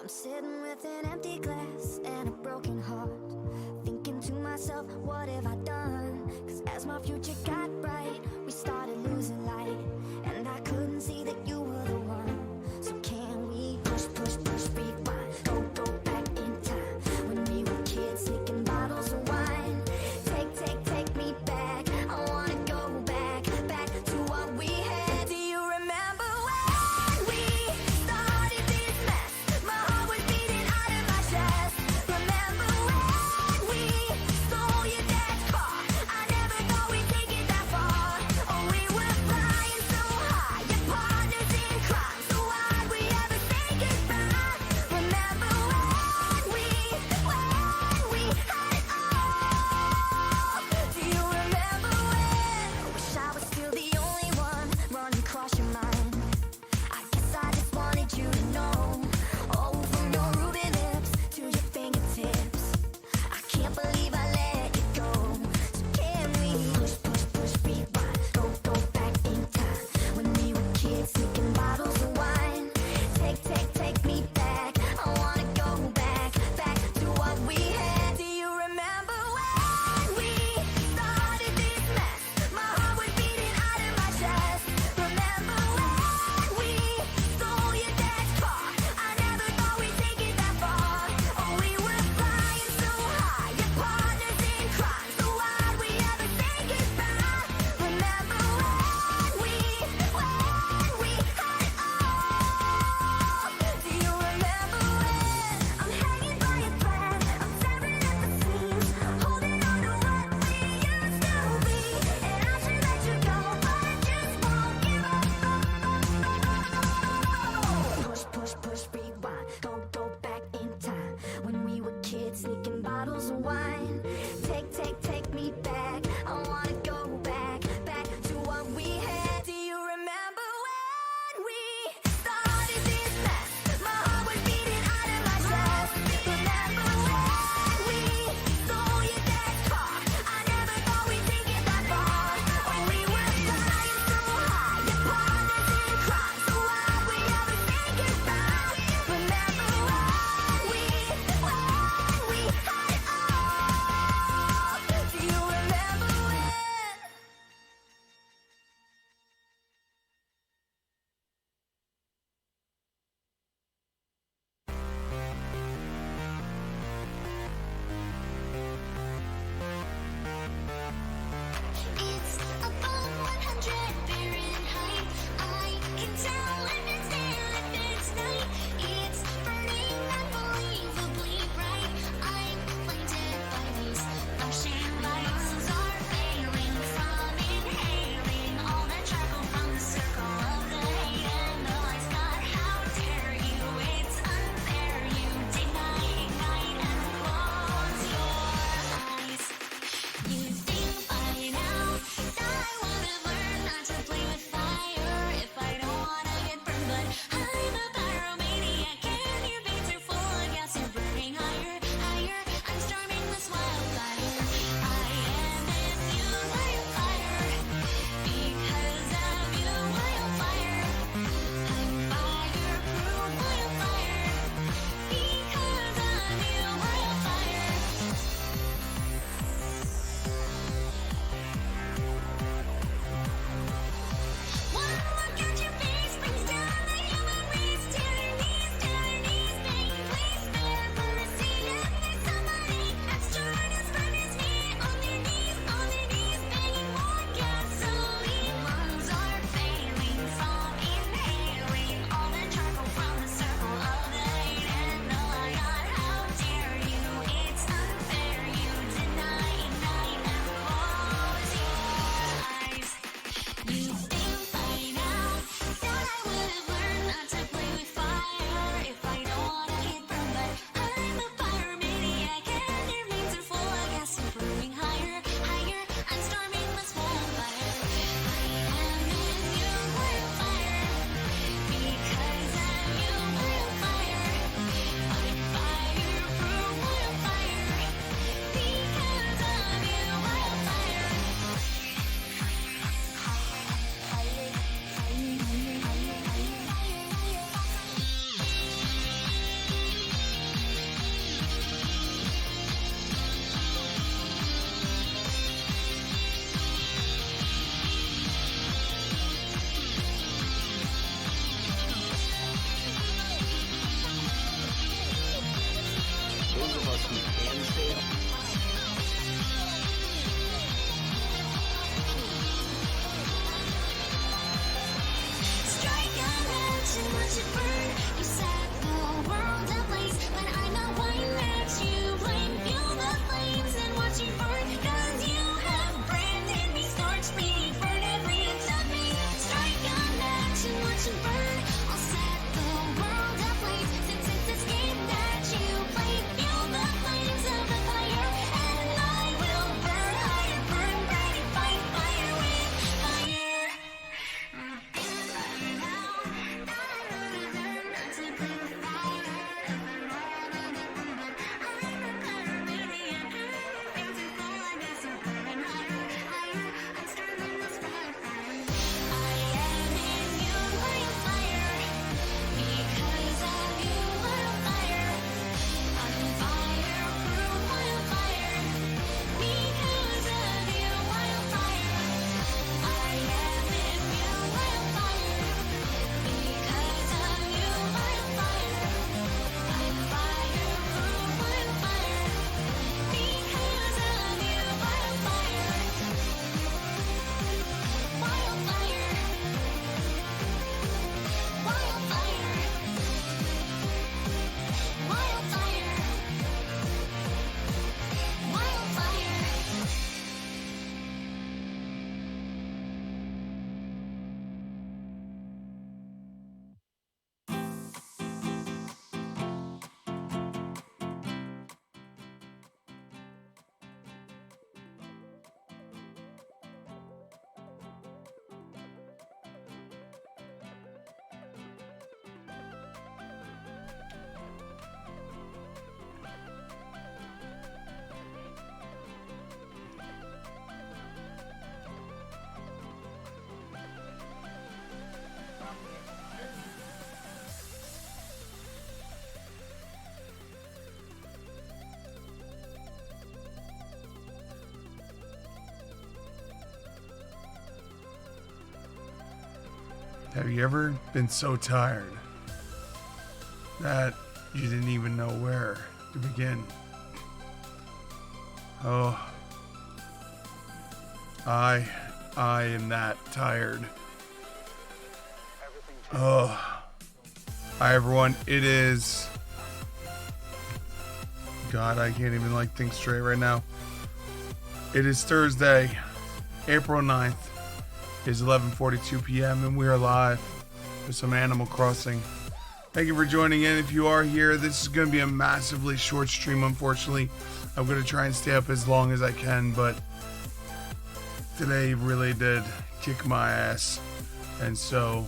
I'm sitting with an empty glass and a broken heart, thinking to myself, what have I done? Cause as my future got bright, we started losing light, and I couldn't see that you were the one. So can we push, push, push, rewind, go back in time, when we were kids, sneaking bottles of wine. Take me back, I wanna go back to what we had. Do you remember when we started this mess? My heart was beating out of my chest. Remember when we stole your dad's car? I never thought we'd take it that Have you ever been so tired that you didn't even know where to begin? Oh, I am that tired. Oh, hi everyone. It is. God, I can't even think straight right now. It is Thursday, April 9th. It is 11:42 p.m. and we are live with some Animal Crossing. Thank you for joining in. If you are here, this is going to be a massively short stream, unfortunately. I'm going to try and stay up as long as I can, but today really did kick my ass. And so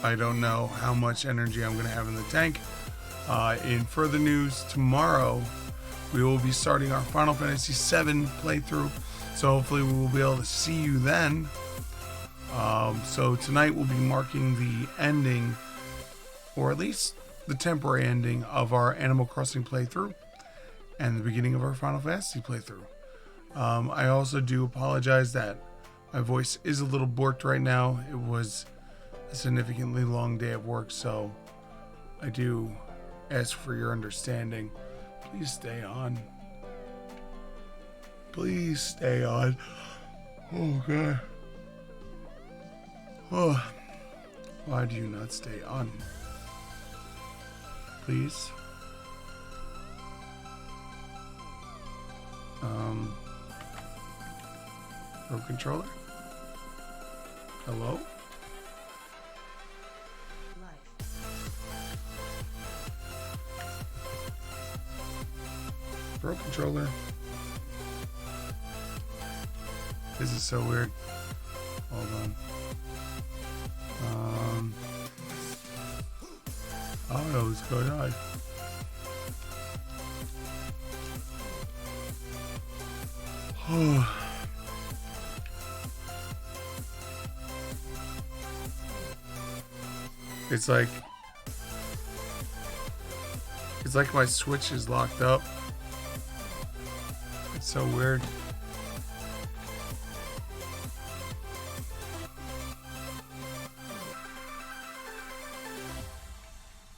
I don't know how much energy I'm going to have in the tank. In further news, tomorrow we will be starting our Final Fantasy VII playthrough. So hopefully we will be able to see you then. So tonight we'll be marking the ending, or at least the temporary ending, of our Animal Crossing playthrough and the beginning of our Final Fantasy playthrough. I also do apologize that my voice is a little borked right now. It was a significantly long day at work, so I do ask for your understanding. Please stay on. Please stay on. Oh, God. Oh, why do you not stay on? Please. Pro controller? Hello? Pro controller? This is so weird. Hold on. I don't know what's going on. It's like my Switch is locked up. It's so weird.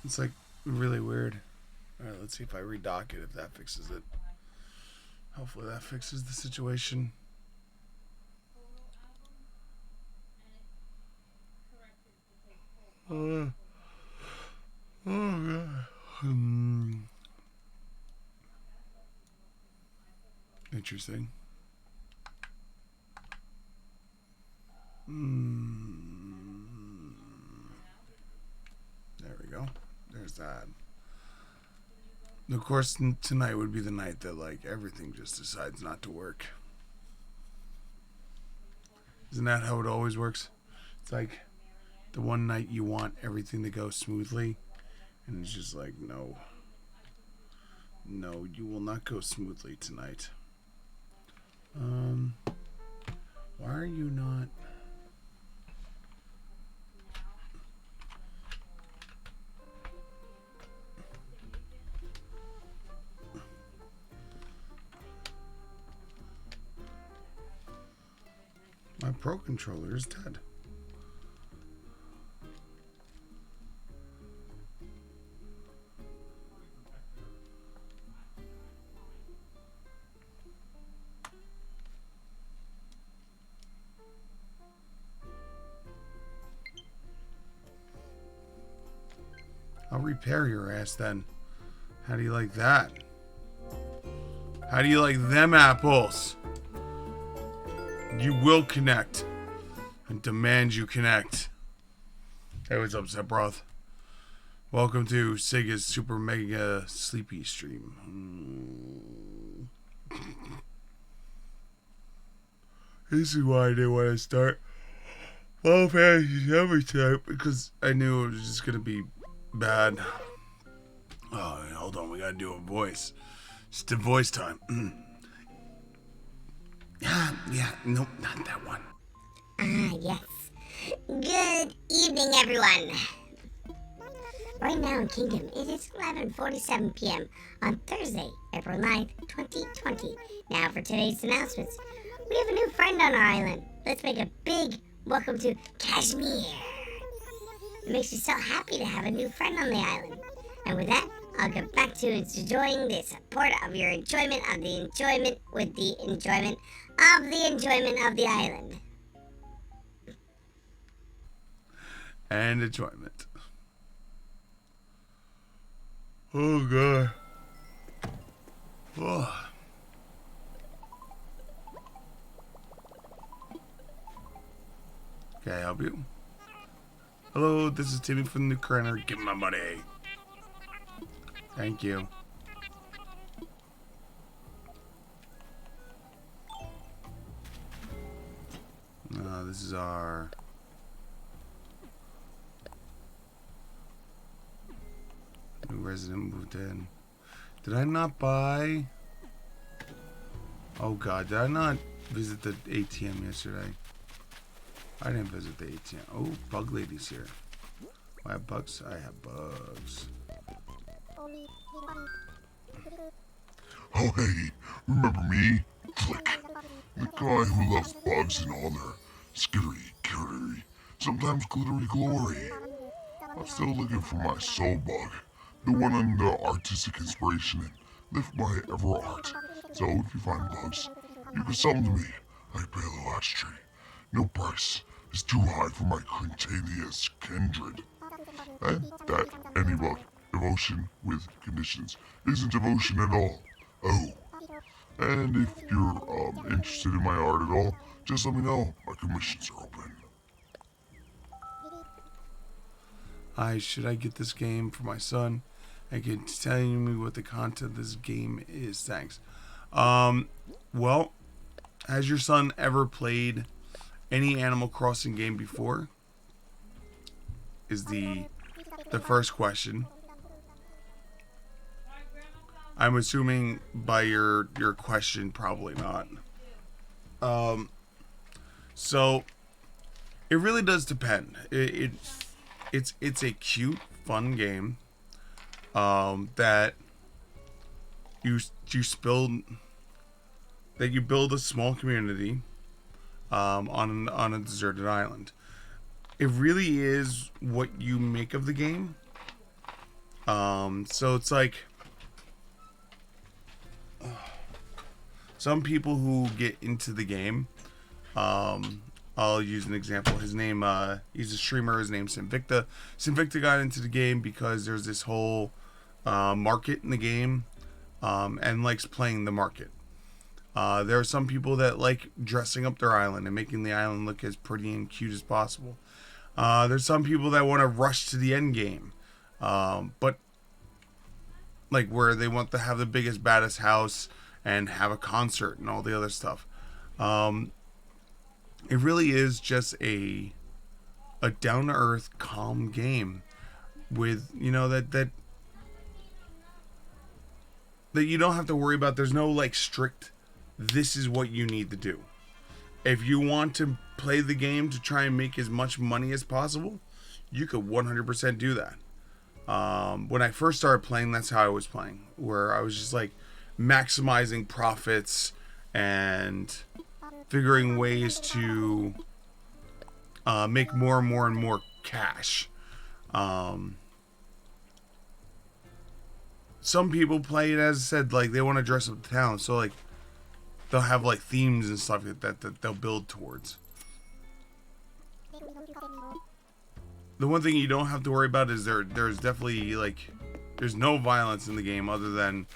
It's really weird. Alright, let's see if I redock it, if that fixes it. Hopefully that fixes the situation. Oh God. Interesting. There we go. There's that. Of course, tonight would be the night that everything just decides not to work. Isn't that how it always works? It's like the one night you want everything to go smoothly, and it's just no, you will not go smoothly tonight. Why are you not? My Pro controller is dead. I'll repair your ass then. How do you like that? How do you like them apples? You will connect. I demand you connect. Hey, what's up, Sephiroth? Welcome to Sega's Super Mega Sleepy stream. This is why I didn't want to start Final Fantasy VII tonight, because I knew it was just going to be bad. Oh, hold on, we gotta do a voice. It's the voice time. Nope, not that one. Yes. Good evening, everyone. Right now in Kingdom, it is 11:47 p.m. on Thursday, April 9th, 2020. Now for today's announcements. We have a new friend on our island. Let's make a big welcome to Kashmir. It makes me so happy to have a new friend on the island. And with that, I'll get back to enjoying the support of your enjoyment of the enjoyment with the enjoyment of the enjoyment of the island. And enjoyment. Oh, God. Oh. Can I help you? Hello, this is Timmy from the Cranner. Give me my money. Thank you. This is our... new resident moved in. Did I not buy... oh God, did I not visit the ATM yesterday? I didn't visit the ATM. Oh, Bug Lady's here. I have bugs? I have bugs. Oh hey, remember me? Flick. The guy who loves bugs and all their skittery, kittery, sometimes glittery glory. I'm still looking for my soul bug, the one under artistic inspiration and lift my ever art. So if you find bugs, you can sell them to me. I pay a little extra. No price is too high for my Quintalius kindred. And that any bug, devotion with conditions, isn't devotion at all. Oh. And if you're interested in my art at all, just let me know. My commissions are open. Should I get this game for my son? And can tell me what the content of this game is. Thanks. Well, has your son ever played any Animal Crossing game before? Is the first question. I'm assuming by your question, probably not. So it really does depend. It's a cute, fun game. That you build a small community on a deserted island. It really is what you make of the game. So it's like some people who get into the game. I'll use an example. His name, he's a streamer. His name's Sinvicta. Sinvicta got into the game because there's this whole market in the game, and likes playing the market. There are some people that like dressing up their island and making the island look as pretty and cute as possible. There's some people that want to rush to the end game, but like where they want to have the biggest, baddest house and have a concert and all the other stuff. It really is just a down-to-earth, calm game with, that you don't have to worry about. There's no like strict, this is what you need to do. If you want to play the game to try and make as much money as possible, you could 100% do that. When I first started playing, that's how I was playing, where I was just like maximizing profits and figuring ways to make more and more and more cash. Some people play it, as I said, like they want to dress up the town, so like they'll have like themes and stuff that they'll build towards. The one thing you don't have to worry about is there's definitely like there's no violence in the game other than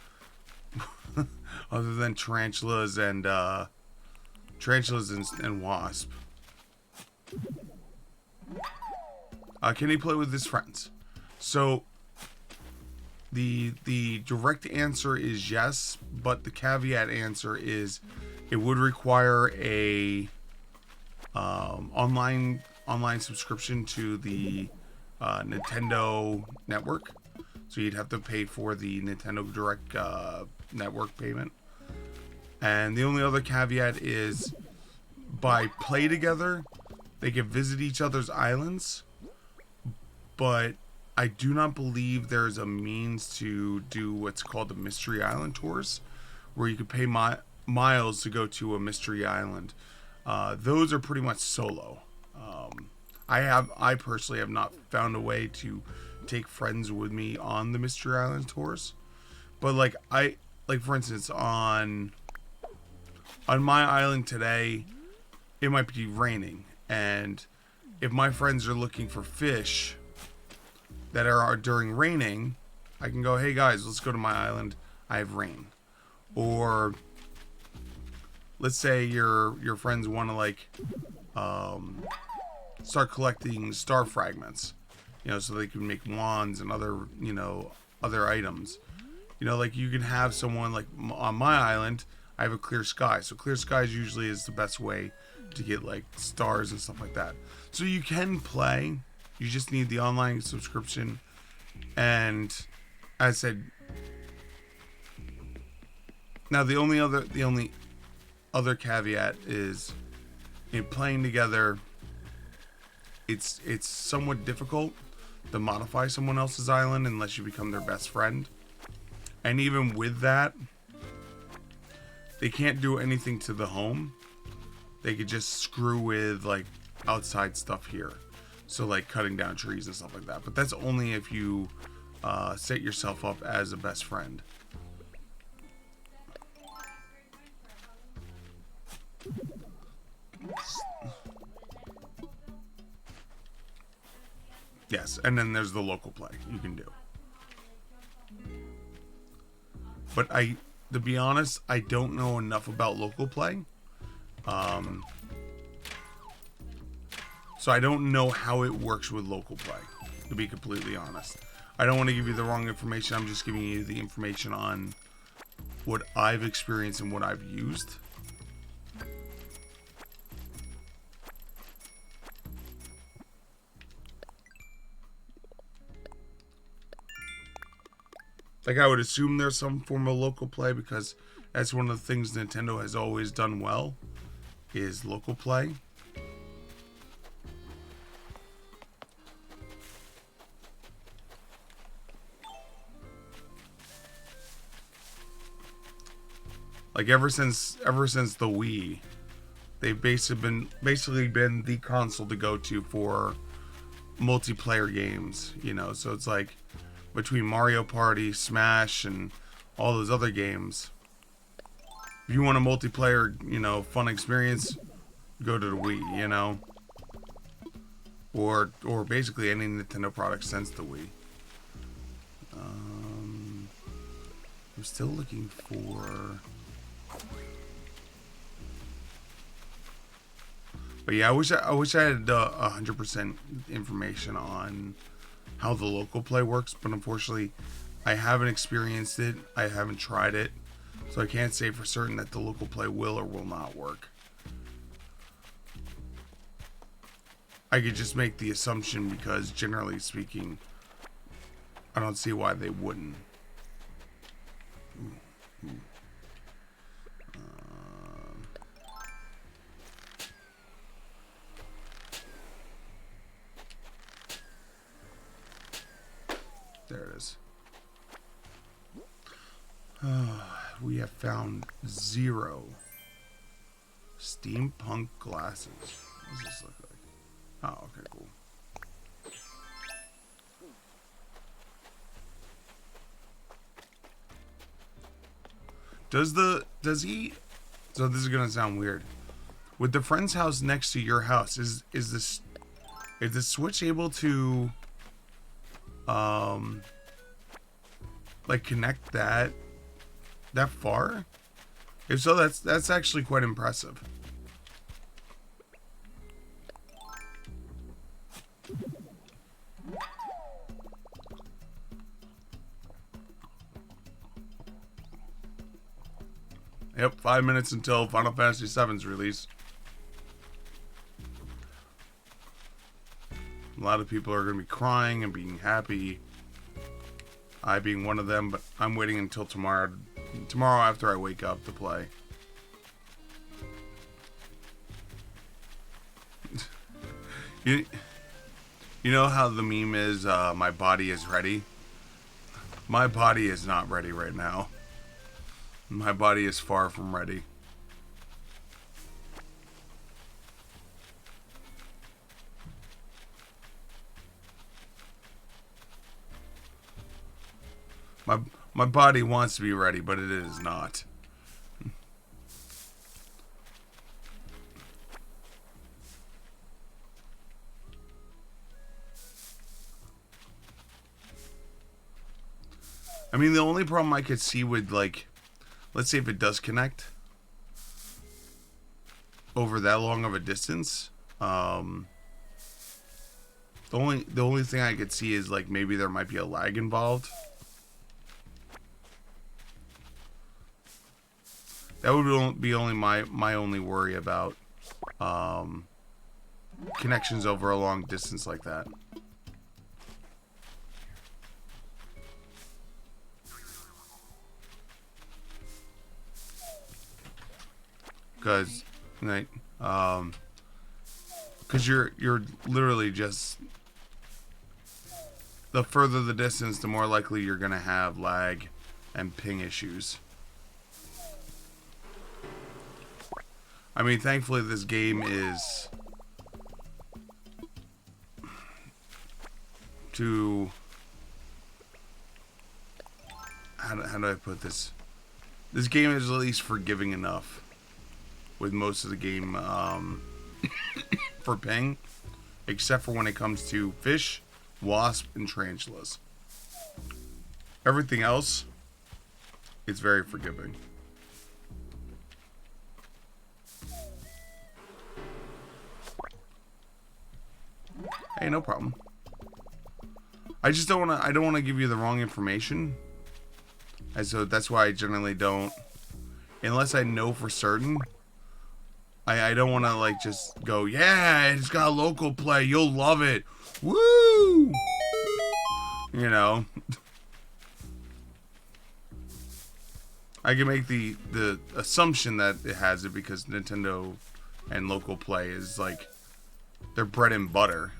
tarantulas and wasp. Can he play with his friends? So the direct answer is yes, but the caveat answer is it would require a online subscription to the Nintendo network. So you'd have to pay for the Nintendo Direct network payment. And the only other caveat is by play together, they can visit each other's islands, but I do not believe there's a means to do what's called the Mystery Island tours, where you could pay miles to go to a mystery island. Those are pretty much solo. I personally have not found a way to take friends with me on the Mystery Island tours. But like for instance on my island today, it might be raining, and if my friends are looking for fish that are during raining, I can go, hey guys, let's go to my island. I have rain. Or let's say your friends want to like start collecting star fragments, so they can make wands and other other items. Like you can have someone like on my island. I have a clear sky, so clear skies usually is the best way to get like stars and stuff like that. So you can play. You just need the online subscription, and as I said, now the only other caveat is in playing together. It's somewhat difficult to modify someone else's island unless you become their best friend, and even with that, they can't do anything to the home. They could just screw with like outside stuff here, so like cutting down trees and stuff like that. But that's only if you set yourself up as a best friend. Yes, and then there's the local play you can do. But to be honest, I don't know enough about local play. So I don't know how it works with local play, to be completely honest. I don't want to give you the wrong information. I'm just giving you the information on what I've experienced and what I've used. Like, I would assume there's some form of local play, because that's one of the things Nintendo has always done well, is local play. Like, ever since the Wii, they've basically been the console to go to for multiplayer games, so it's like between Mario Party, Smash, and all those other games, if you want a multiplayer, fun experience, go to the Wii, or basically any Nintendo product since the Wii. I'm still looking for. But yeah, I wish I had 100% information on how the local play works, but unfortunately, I haven't experienced it. I haven't tried it, so I can't say for certain that the local play will or will not work. I could just make the assumption because, generally speaking, I don't see why they wouldn't. There it is. We have found 0 steampunk glasses. What does this look like? Oh, okay, cool. So this is gonna sound weird. With the friend's house next to your house, is the Switch able to like connect that far? If so, that's actually quite impressive. Yep, 5 minutes until Final Fantasy VII's release. A lot of people are going to be crying and being happy. I being one of them, but I'm waiting until tomorrow after I wake up to play. You know how the meme is, my body is ready? My body is not ready right now. My body is far from ready. My body wants to be ready, but it is not. I mean, the only problem I could see with, like, let's say if it does connect over that long of a distance, the only thing I could see is, like, maybe there might be a lag involved. That would be only my only worry about connections over a long distance like that. Because, like, because you're literally just, the further the distance, the more likely you're gonna have lag and ping issues. I mean, thankfully this game is to, how do I put this? This game is at least forgiving enough with most of the game for ping, except for when it comes to fish, wasp, and tarantulas. Everything else, it's very forgiving. Hey, no problem. I just don't want to. I don't want to give you the wrong information, and so that's why I generally don't, unless I know for certain. I don't want to, like, just go, yeah, it's got a local play, you'll love it, woo, you know. I can make the assumption that it has it because Nintendo and local play is, like, their bread and butter.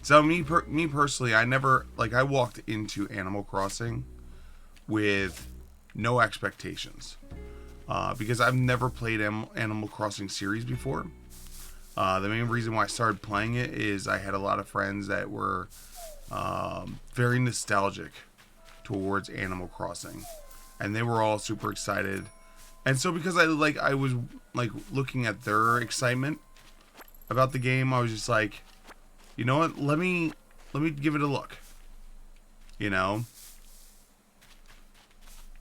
So me personally, I never, like, I walked into Animal Crossing with no expectations because I've never played Animal Crossing series before. The main reason why I started playing it is I had a lot of friends that were very nostalgic towards Animal Crossing, and they were all super excited. And so because I was like looking at their excitement about the game, I was just like, you know what? Let me give it a look. You know?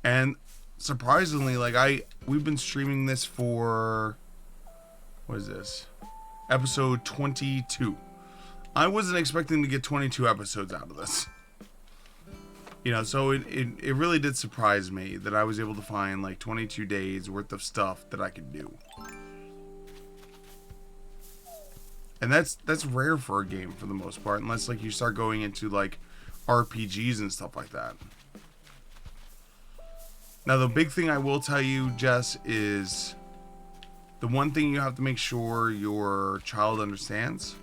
And surprisingly, like we've been streaming this for, what is this? Episode 22. I wasn't expecting to get 22 episodes out of this. You know, so it really did surprise me that I was able to find like 22 days worth of stuff that I could do. And that's rare for a game for the most part, unless like you start going into like RPGs and stuff like that. Now the big thing I will tell you, Jess, is the one thing you have to make sure your child understands.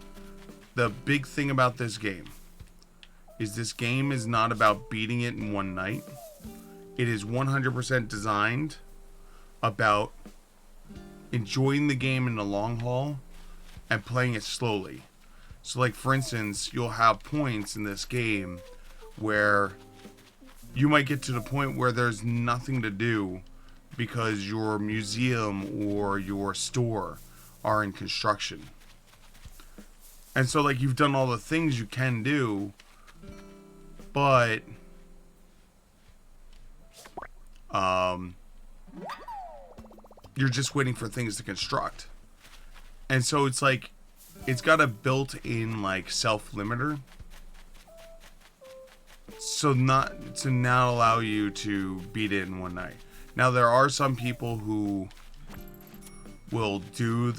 The big thing about this game is not about beating it in one night. It is 100% designed about enjoying the game in the long haul and playing it slowly. So like, for instance, you'll have points in this game where you might get to the point where there's nothing to do because your museum or your store are in construction. And so like, you've done all the things you can do, but you're just waiting for things to construct. And so it's like, it's got a built-in like self-limiter, so not allow you to beat it in one night. Now there are some people who will do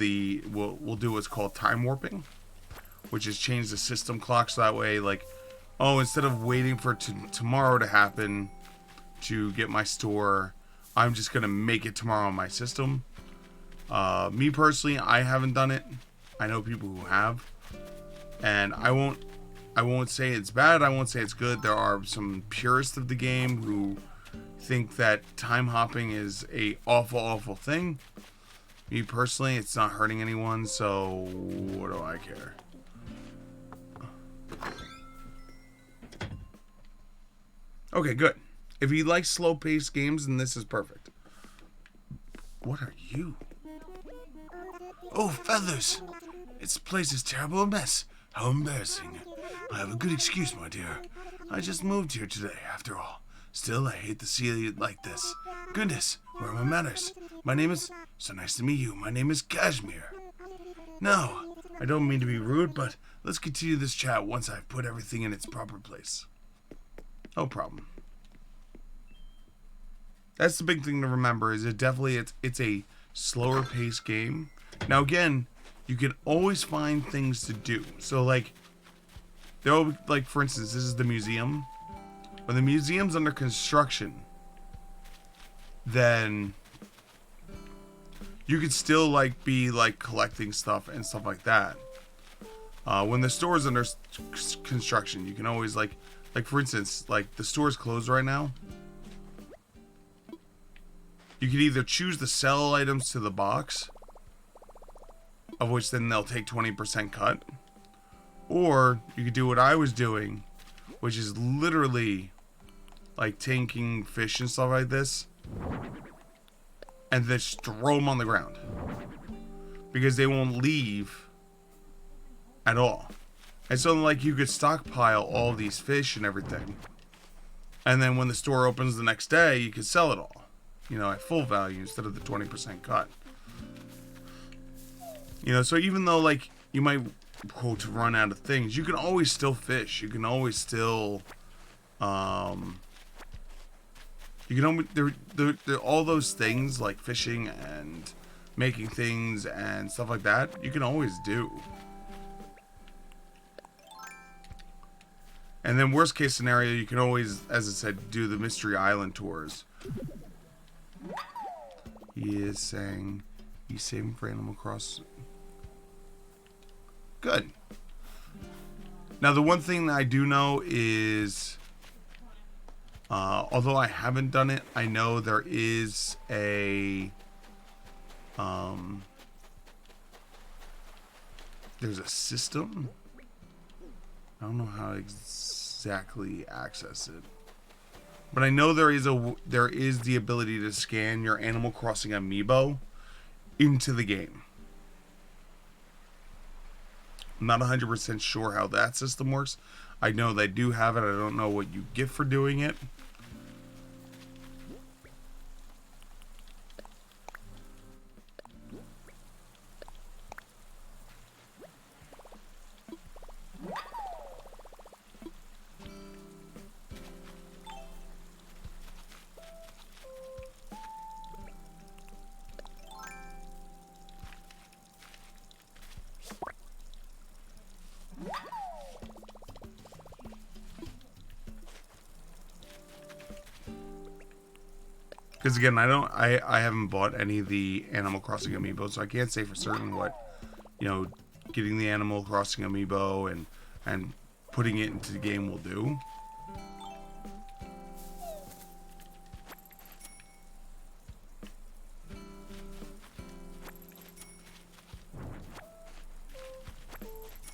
what's called time warping, which is change the system clock so that way, like, oh, instead of waiting for tomorrow to happen to get my store, I'm just gonna make it tomorrow on my system. Me personally, I haven't done it. I know people who have, and I won't say it's bad. I won't say it's good. There are some purists of the game who think that time hopping is a awful thing. Me personally, it's not hurting anyone, so what do I care? Okay, good. If you like slow-paced games, then this is perfect. What are you? Oh, feathers! This place is terrible a mess. How embarrassing. I have a good excuse, my dear. I just moved here today, after all. Still, I hate to see it like this. Goodness, where are my manners? My name is... So nice to meet you. My name is Kashmir. No, I don't mean to be rude, but let's continue this chat once I've put everything in its proper place. No problem. That's the big thing to remember, is it's a slower paced game. Now again, you can always find things to do. So like, for instance, this is the museum. When the museum's under construction, then you could still be collecting stuff and stuff like that. When the store's under construction, you can always like for instance, the store's closed right now. You could either choose to sell items to the box, of which then they'll take 20% cut, or you could do what I was doing, which is literally taking fish and stuff like this and then just throw them on the ground, because they won't leave at all. And so you could stockpile all these fish and everything, and then when the store opens the next day, you could sell it all, at full value instead of the 20% cut. So even though you might quote run out of things, you can always still fish. You can always still you can always there all those things like fishing and making things and stuff like that, you can always do. And then worst case scenario, you can always, as I said, do the Mystery Island tours. He is saying he's saving for Animal Crossing. Good. Now the one thing that I do know is, although I haven't done it, I know there is there's a system. I don't know how to exactly access it, but I know there is the ability to scan your Animal Crossing amiibo into the game. I'm not 100% sure how that system works. I know they do have it. I don't know what you get for doing it. Because again, I haven't bought any of the Animal Crossing amiibo, so I can't say for certain what, getting the Animal Crossing amiibo and putting it into the game will do.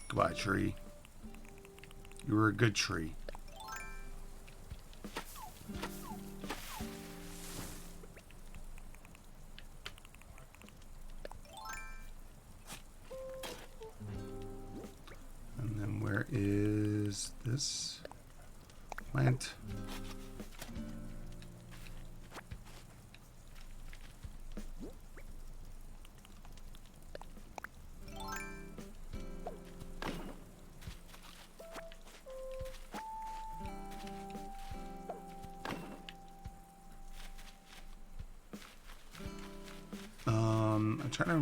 Goodbye, tree. You were a good tree. Is this plant? I'm trying to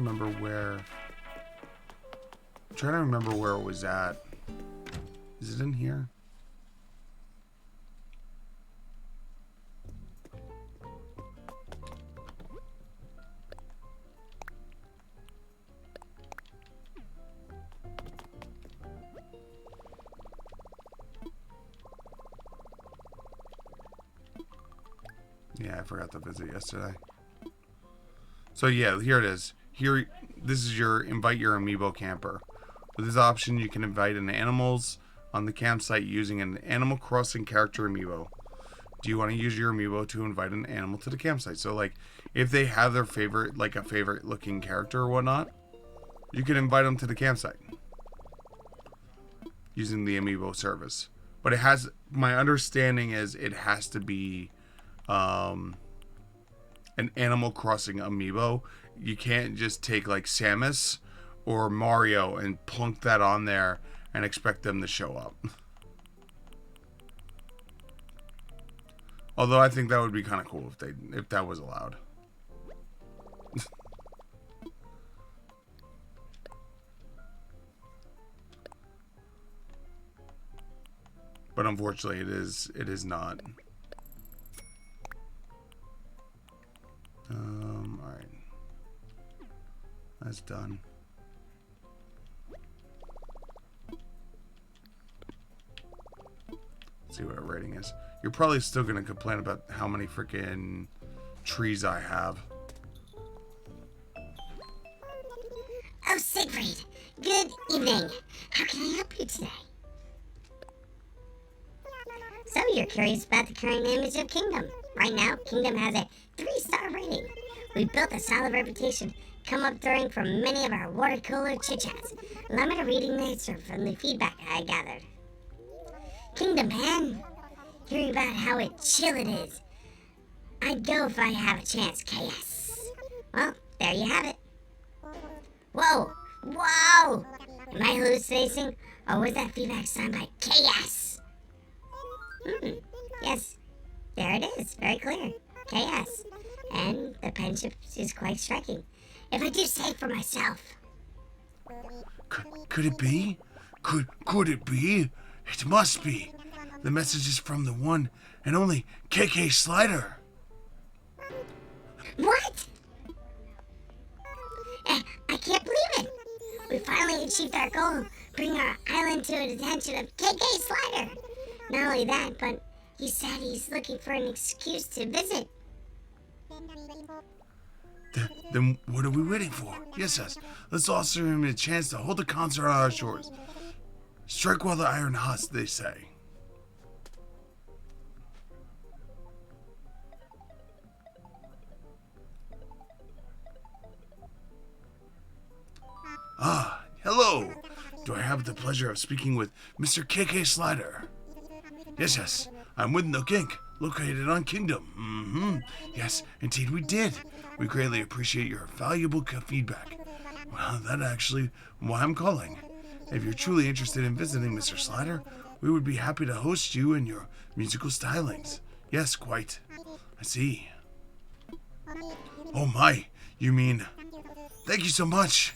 remember where it was at. Is it in here? Yeah, I forgot to visit yesterday. So yeah, here it is. Here, this is your invite your amiibo camper. With this option, you can invite an animals on the campsite using an Animal Crossing character amiibo. Do you want to use your amiibo to invite an animal to the campsite? So like, if they have their favorite, like a favorite looking character or whatnot, you can invite them to the campsite using the amiibo service. But it has, my understanding is it has to be an Animal Crossing amiibo. You can't just take like Samus or Mario and plunk that on there and expect them to show up. Although I think that would be kind of cool if that was allowed. But unfortunately it is not. Alright. That's done. Let's see what our rating is. You're probably still gonna complain about how many freaking trees I have. Oh, Siegfried. Good evening. How can I help you today? So, you're curious about the current image of Kingdom. Right now, Kingdom has a 3-star rating. We built a solid reputation, come up during from many of our water cooler chit-chats. Allow me to reading this from the feedback I gathered. Kingdom, man. Hearing about how chill it is. I'd go if I have a chance, KS. Well, there you have it. Whoa! Whoa! Am I hallucinating? Or was that feedback signed by KS? Yes. There it is. Very clear. KS. And the penship is quite striking. If I do say it for myself. Could it be? Could it be? It must be. The message is from the one and only KK Slider. What? I can't believe it. We finally achieved our goal. Bring our island to the attention of KK Slider. Not only that, but he said he's looking for an excuse to visit. Then what are we waiting for? Yes. Let's offer him a chance to hold a concert on our shores. Strike while the iron hot, they say. Ah, hello. Do I have the pleasure of speaking with Mr. KK Slider? Yes. I'm with Nook Inc., located on Kingdom. Yes, indeed we did. We greatly appreciate your valuable feedback. Well, that's actually why I'm calling. If you're truly interested in visiting Mr. Slider, we would be happy to host you and your musical stylings. Yes, quite. I see. Oh my, you mean... Thank you so much.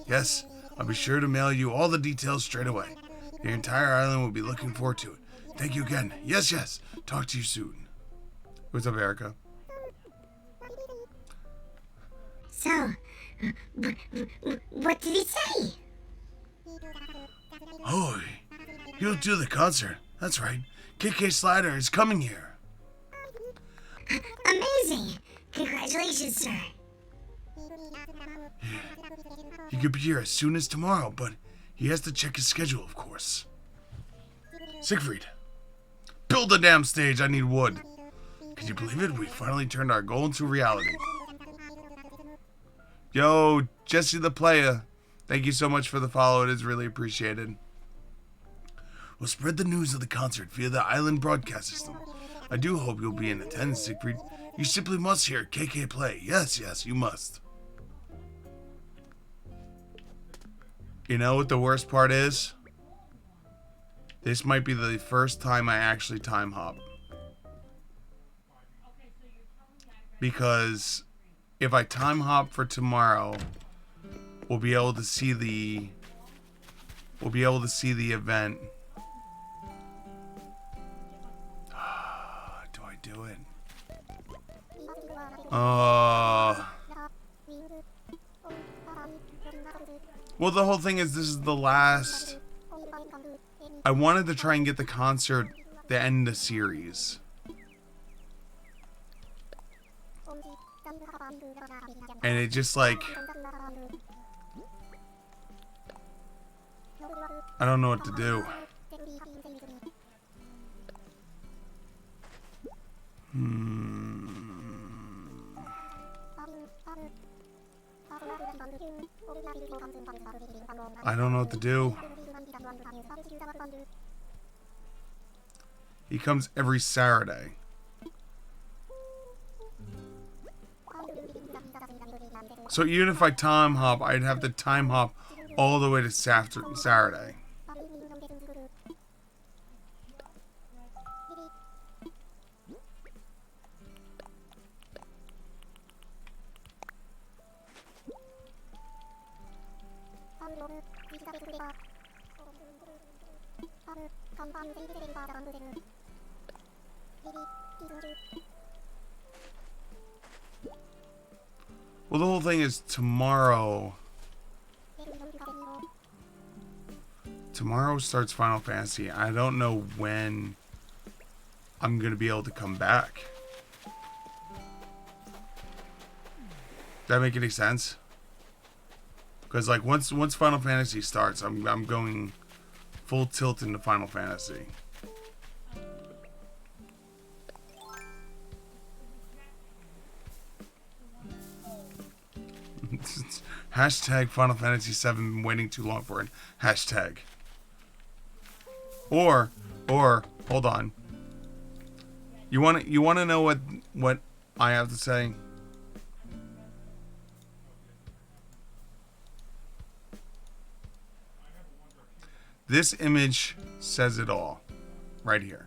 Yes, I'll be sure to mail you all the details straight away. The entire island will be looking forward to it. Thank you again. Yes. Talk to you soon. What's up, Erica? So, what did he say? Oh, he'll do the concert. That's right. KK Slider is coming here. Amazing. Congratulations, sir. He could be here as soon as tomorrow, but he has to check his schedule, of course. Siegfried, build the damn stage. I need wood. Can you believe it? We finally turned our goal into reality. Yo, Jesse the Player, thank you so much for the follow. It is really appreciated. We'll spread the news of the concert via the island broadcast system. I do hope you'll be in attendance, Siegfried. You simply must hear KK play. Yes, you must. You know what the worst part is? This might be the first time I actually time hop. Because if I time hop for tomorrow, we'll be able to see the event. Do I do it? Well, the whole thing is this is the last. I wanted to try and get the concert the end of the series. And it just like, I don't know what to do. I don't know what to do. He comes every Saturday. So even if I time hop, I'd have to time hop all the way to Saturday. Well, the whole thing is tomorrow. Tomorrow starts Final Fantasy. I don't know when I'm going to be able to come back. Does that make any sense? Because like once Final Fantasy starts, I'm going full tilt into Final Fantasy. Hashtag Final Fantasy 7 been waiting too long for it. Hashtag. Or hold on. You want to know what I have to say? This image says it all. Right here.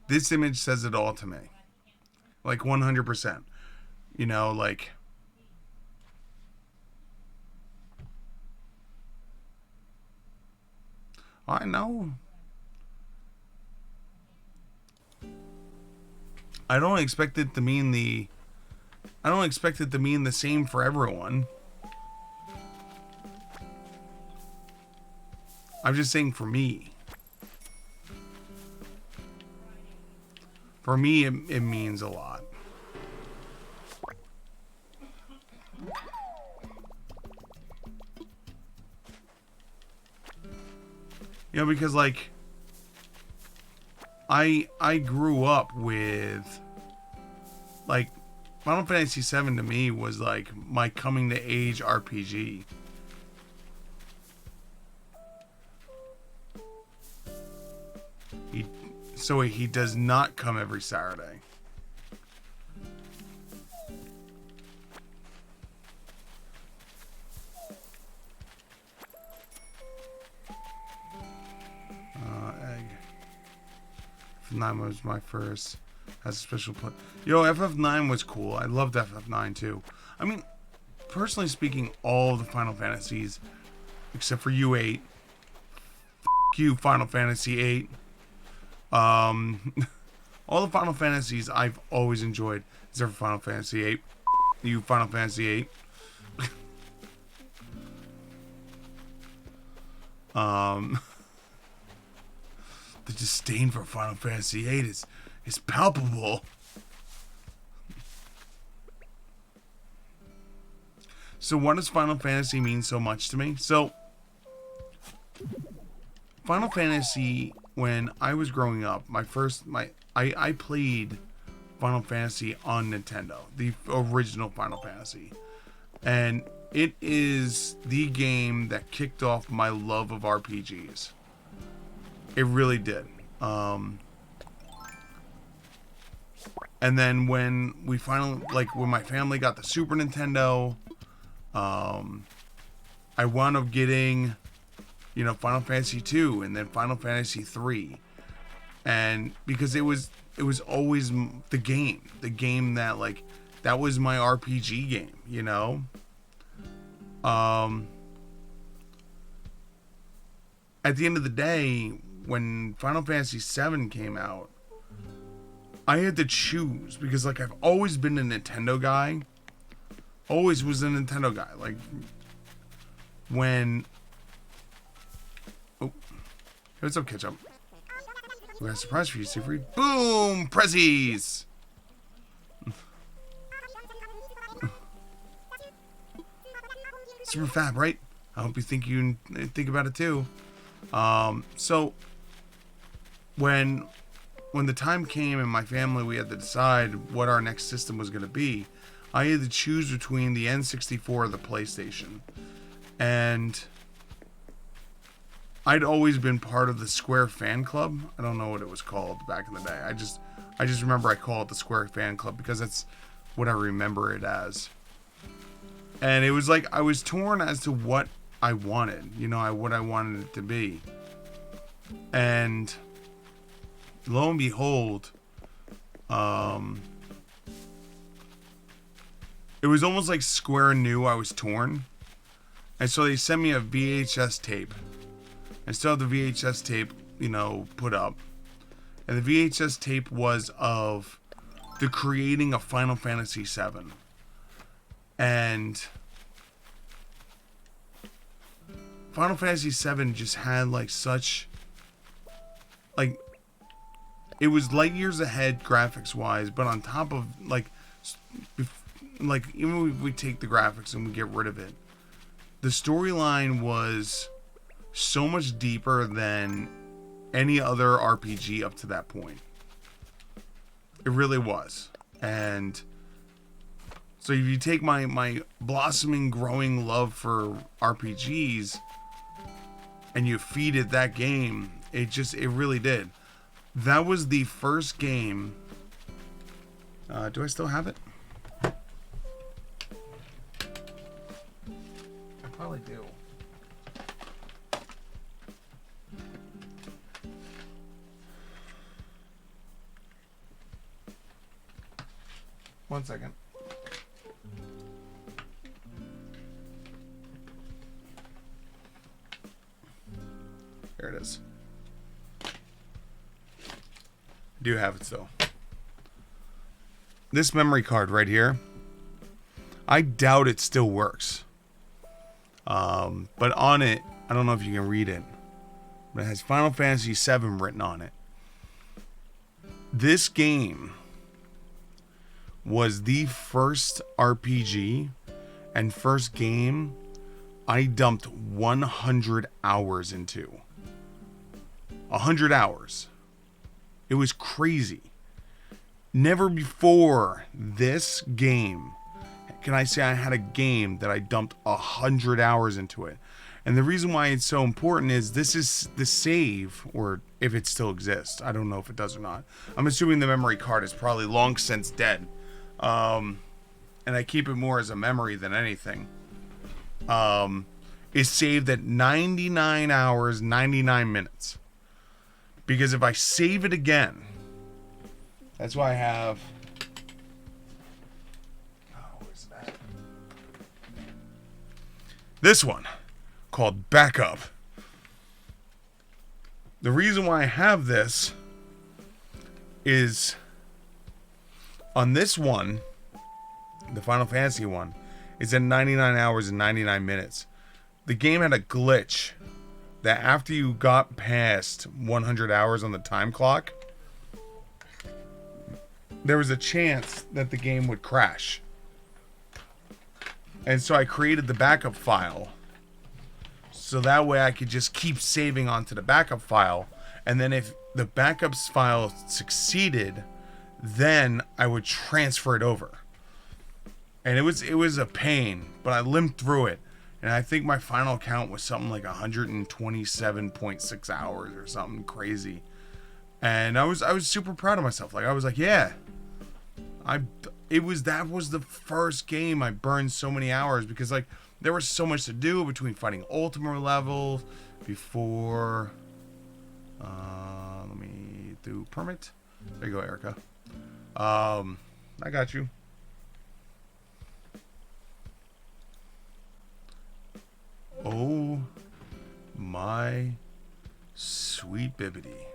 This image says it all to me. Like 100%. You know, like... I know. I don't expect it to mean the same for everyone. I'm just saying for me. For me, it means a lot. You know, because like I grew up with like Final Fantasy VII to me was like my coming to age RPG. He does not come every Saturday. Egg. FF9 was my first. Has a special play. Yo, FF9 was cool. I loved FF9 too. I mean, personally speaking, all the Final Fantasies, except for U8. You, Final Fantasy 8. All the Final Fantasies I've always enjoyed, except for Final Fantasy 8. You, Final Fantasy 8. The disdain for Final Fantasy 8 is palpable. So what does Final Fantasy mean so much to me? So Final Fantasy, when I was growing up, I played Final Fantasy on Nintendo, the original Final Fantasy. And it is the game that kicked off my love of RPGs. It really did. And then when we finally, like, when my family got the Super Nintendo, I wound up getting, you know, Final Fantasy 2 and then Final Fantasy 3. And because it was always the game that, like, that was my RPG game, you know? At the end of the day, when Final Fantasy 7 came out, I had to choose because, like, I've always been a Nintendo guy. Always was a Nintendo guy. Like, when... Oh. What's up, Ketchup? We got a surprise for you, Siegfried. Boom! Prezzies! Super fab, right? I hope you think about it too. So when the time came and my family, we had to decide what our next system was going to be, I had to choose between the N64 or the PlayStation. And I'd always been part of the Square fan club. I don't know what it was called back in the day. I just remember I call it the Square fan club because that's what I remember it as. And it was like I was torn as to what I wanted, what I wanted it to be. And lo and behold, it was almost like Square knew I was torn. And so they sent me a VHS tape. I still have the VHS tape, put up. And the VHS tape was of the creating of Final Fantasy VII. And Final Fantasy VII just had it was light years ahead graphics wise, but on top of even if we take the graphics and we get rid of it, the storyline was so much deeper than any other RPG up to that point. It really was. And so if you take my blossoming, growing love for RPGs and you feed it that game, it really did. That was the first game. Do I still have it? I probably do. One second. There it is. I do have it still. This memory card right here, I doubt it still works. But on it, I don't know if you can read it, but it has Final Fantasy VII written on it. This game was the first RPG and first game I dumped 100 hours into. 100 hours. It was crazy. Never before this game can I say I had a game that I dumped 100 hours into it. And the reason why it's so important is this is the save, or if it still exists. I don't know if it does or not. I'm assuming the memory card is probably long since dead. And I keep it more as a memory than anything. Is saved at 99 hours, 99 minutes. Because if I save it again, that's why I have... Oh, where's that? This one, called Backup. The reason why I have this is on this one, the Final Fantasy one, is at 99 hours and 99 minutes. The game had a glitch that after you got past 100 hours on the time clock, there was a chance that the game would crash. And so I created the backup file. So that way I could just keep saving onto the backup file. And then if the backup file succeeded, then I would transfer it over. And it was a pain, but I limped through it. And I think my final count was something like 127.6 hours or something crazy. And I was super proud of myself. Like I was like, yeah. That was the first game I burned so many hours because like there was so much to do between fighting Ultima levels before let me do permit. There you go, Erica. I got you. Oh my sweet bibbity.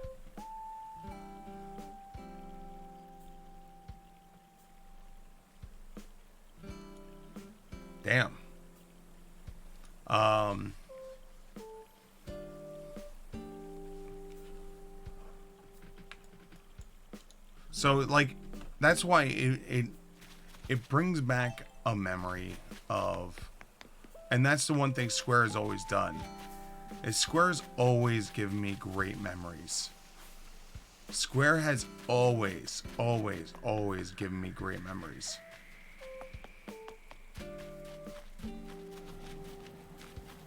Damn. So like, that's why it brings back a memory of, and that's the one thing Square has always done, is Square's always given me great memories. Square has always given me great memories.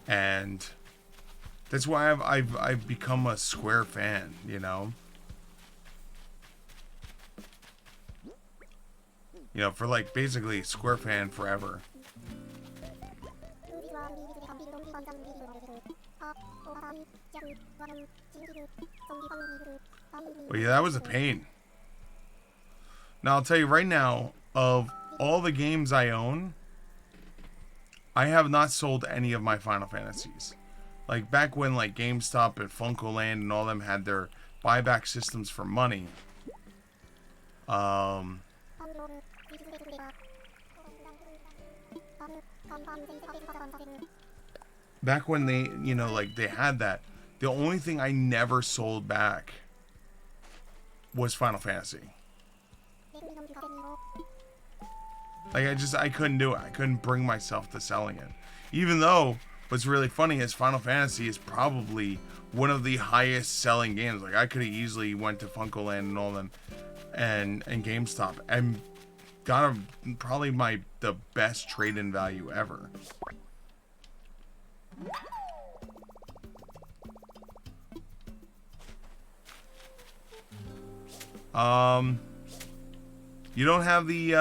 And that's why I've become a Square fan, you know? You know, for like basically Square fan forever. Well, yeah, that was a pain. Now, I'll tell you right now, of all the games I own, I have not sold any of my Final Fantasies. Like, back when, like, GameStop and FuncoLand and all them had their buyback systems for money. Back when they, you know, like, they had that, the only thing I never sold back was Final Fantasy. Like, I couldn't do it. I couldn't bring myself to selling it. Even though, what's really funny is Final Fantasy is probably one of the highest selling games. Like, I could have easily went to FuncoLand and all them and GameStop and got probably the best trade-in value ever. You don't have the,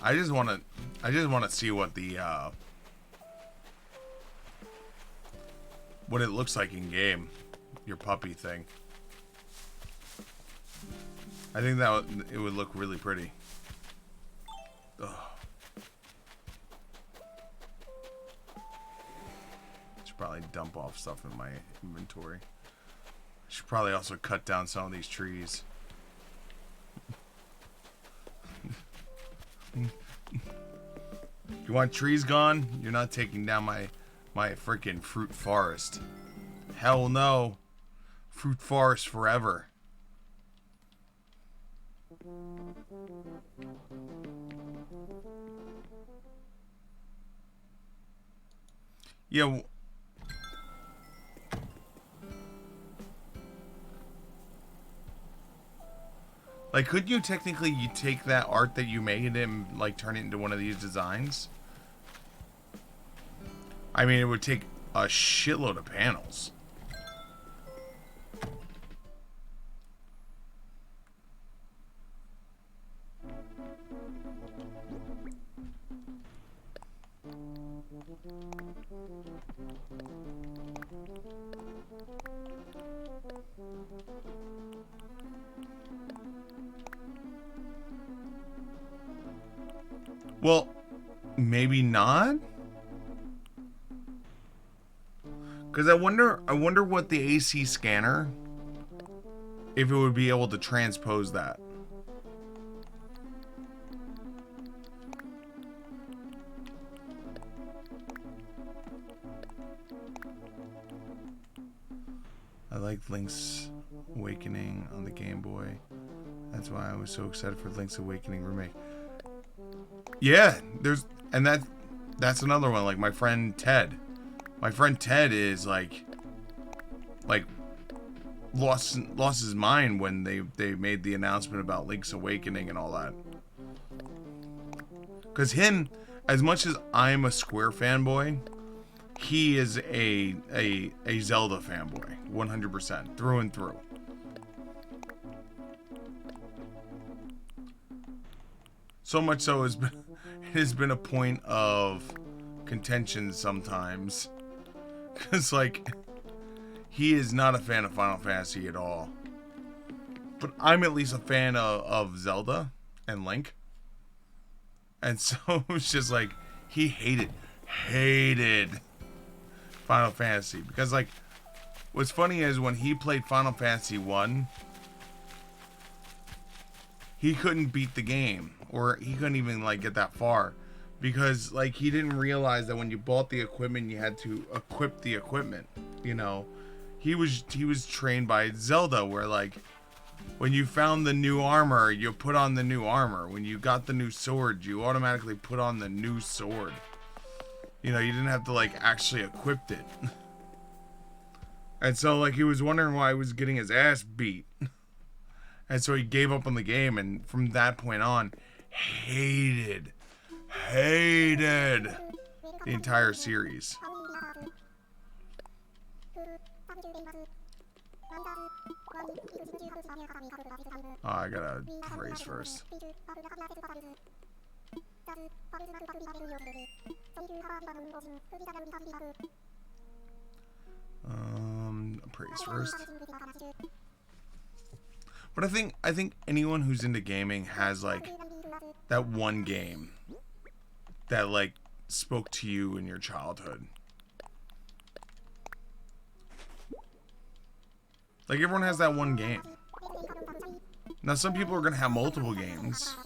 I just want to see what the, what it looks like in game, your puppy thing. I think that it would look really pretty. Ugh. Should probably dump off stuff in my inventory. Should probably also cut down some of these trees. You want trees gone? You're not taking down my freaking fruit forest. Hell no. Fruit forest forever. Yeah. Like, could you technically take that art that you made and like turn it into one of these designs? I mean, it would take a shitload of panels. Well, maybe not. Because I wonder what the AC scanner, if it would be able to transpose that. I liked Link's Awakening on the Game Boy. That's why I was so excited for Link's Awakening remake. Yeah, that's another one. Like my friend Ted. My friend Ted is like lost his mind when they made the announcement about Link's Awakening and all that. Cause him, as much as I'm a Square fanboy, he is a Zelda fanboy, 100% through and through. So much so it has been a point of contention sometimes. Because, like, he is not a fan of Final Fantasy at all. But I'm at least a fan of Zelda and Link. And so it's just like, he hated Final Fantasy. Because, like, what's funny is when he played Final Fantasy 1, he couldn't beat the game. Or he couldn't even, like, get that far. Because, like, he didn't realize that when you bought the equipment, you had to equip the equipment. You know? He was trained by Zelda, where, like, when you found the new armor, you put on the new armor. When you got the new sword, you automatically put on the new sword. You know, you didn't have to, like, actually equip it. And so, like, he was wondering why he was getting his ass beat. And so he gave up on the game, and from that point on, hated the entire series. Oh, I gotta praise first. Praise first. But I think anyone who's into gaming has, like, that one game that, like, spoke to you in your childhood. Like, everyone has that one game. Now, some people are gonna have multiple games.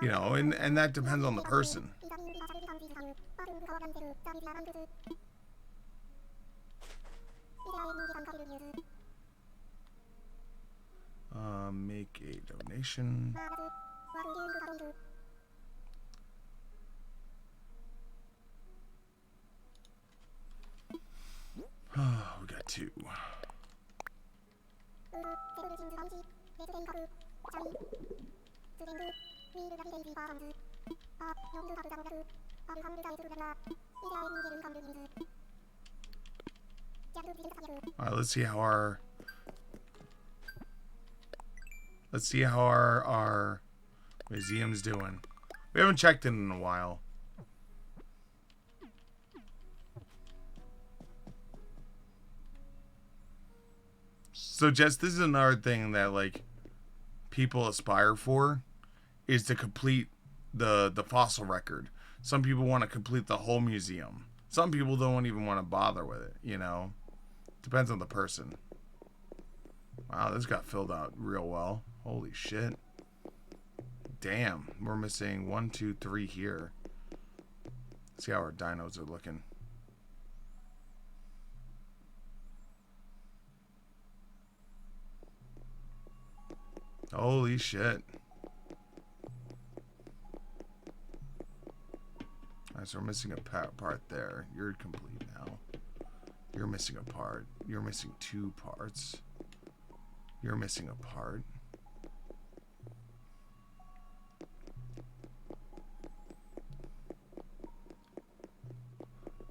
You know, and that depends on the person. Make a donation. Oh, we got 2. Alright, let's see how our museum's doing. We haven't checked in a while. So, Jess, this is another thing that, like, people aspire for, is to complete the fossil record. Some people want to complete the whole museum. Some people don't even want to bother with it, you know? Depends on the person. Wow, this got filled out real well. Holy shit. Damn, we're missing 1, 2, 3 here. Let's see how our dinos are looking. Holy shit. Alright, so we're missing a part there. You're complete now. You're missing a part. You're missing 2 parts. You're missing a part.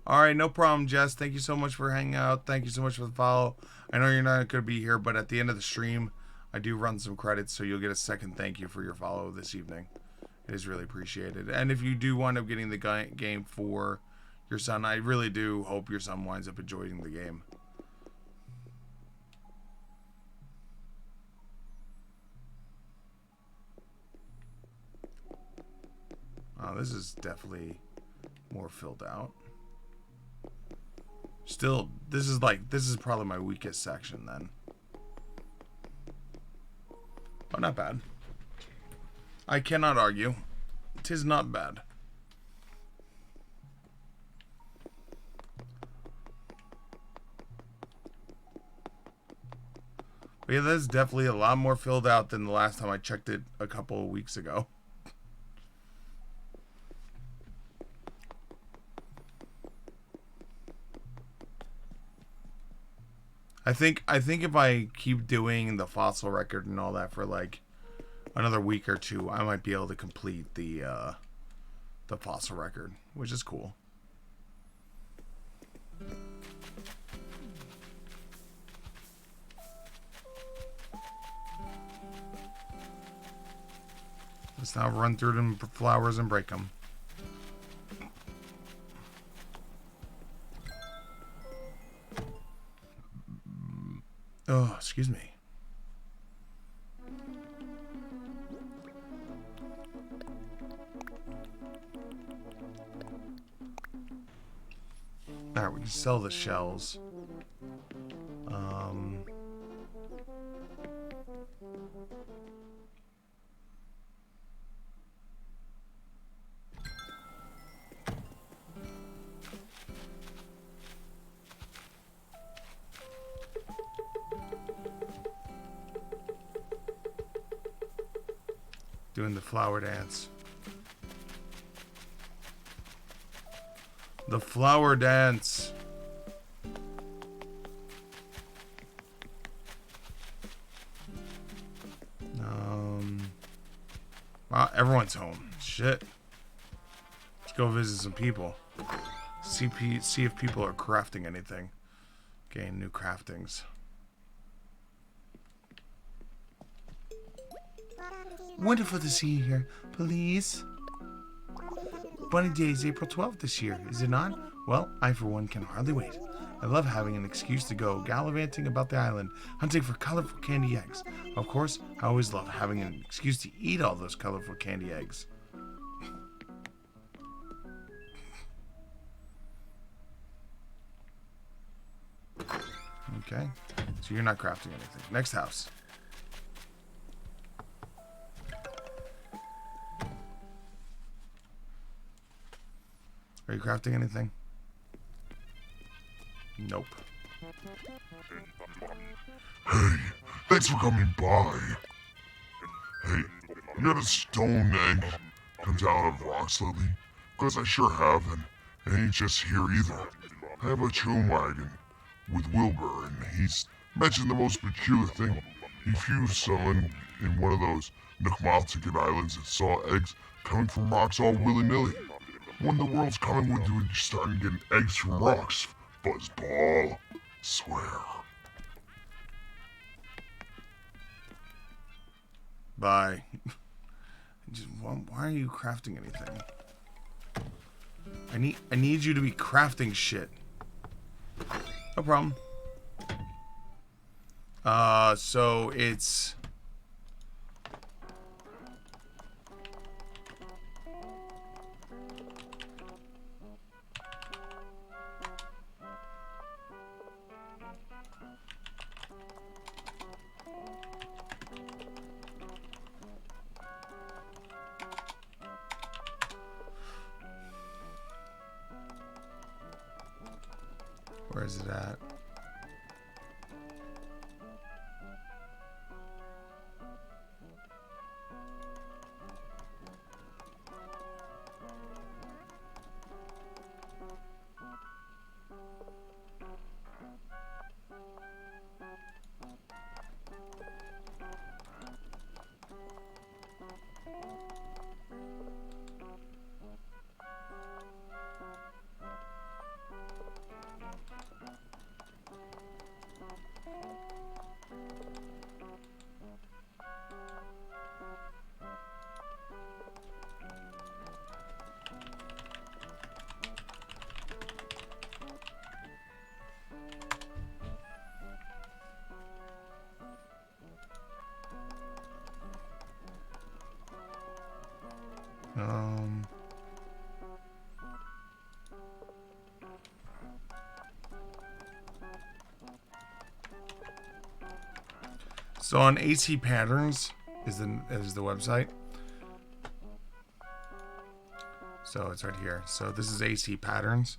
Alright, no problem, Jess. Thank you so much for hanging out. Thank you so much for the follow. I know you're not going to be here, but at the end of the stream, I do run some credits, so you'll get a second thank you for your follow this evening. It is really appreciated. And if you do wind up getting the game for your son, I really do hope your son winds up enjoying the game. This is definitely more filled out. Still, this is probably my weakest section then. But not bad. I cannot argue. 'Tis not bad. But yeah, that's definitely a lot more filled out than the last time I checked it a couple of weeks ago. I think if I keep doing the fossil record and all that for like another week or 2, I might be able to complete the fossil record, which is cool. Let's now run through them flowers and break them. Oh, excuse me. sell the shells. Doing the flower dance. The flower dance. Wow, everyone's home. Shit. Let's go visit some people. See if people are crafting anything. Gain new craftings. Wonderful to see you here. Please. Bunny Day is April 12th this year, is it not? Well, I for one can hardly wait. I love having an excuse to go gallivanting about the island, hunting for colorful candy eggs. Of course, I always love having an excuse to eat all those colorful candy eggs. Okay, so you're not crafting anything. Next house. Are you crafting anything? Nope. Hey, thanks for coming by. Hey, you got a stone egg comes out of rocks lately? Because I sure have, and it ain't just here either. I have a chum wagon with Wilbur, and he's mentioned the most peculiar thing. He fused someone in one of those Nukmaltigan islands and saw eggs coming from rocks all willy-nilly. When the world's coming with you, starting getting eggs from rocks. Buzzball. Swear. Bye. Why are you crafting anything? I need you to be crafting shit. No problem. So it's where is it at? So on AC Patterns is the website. So it's right here. So this is AC Patterns.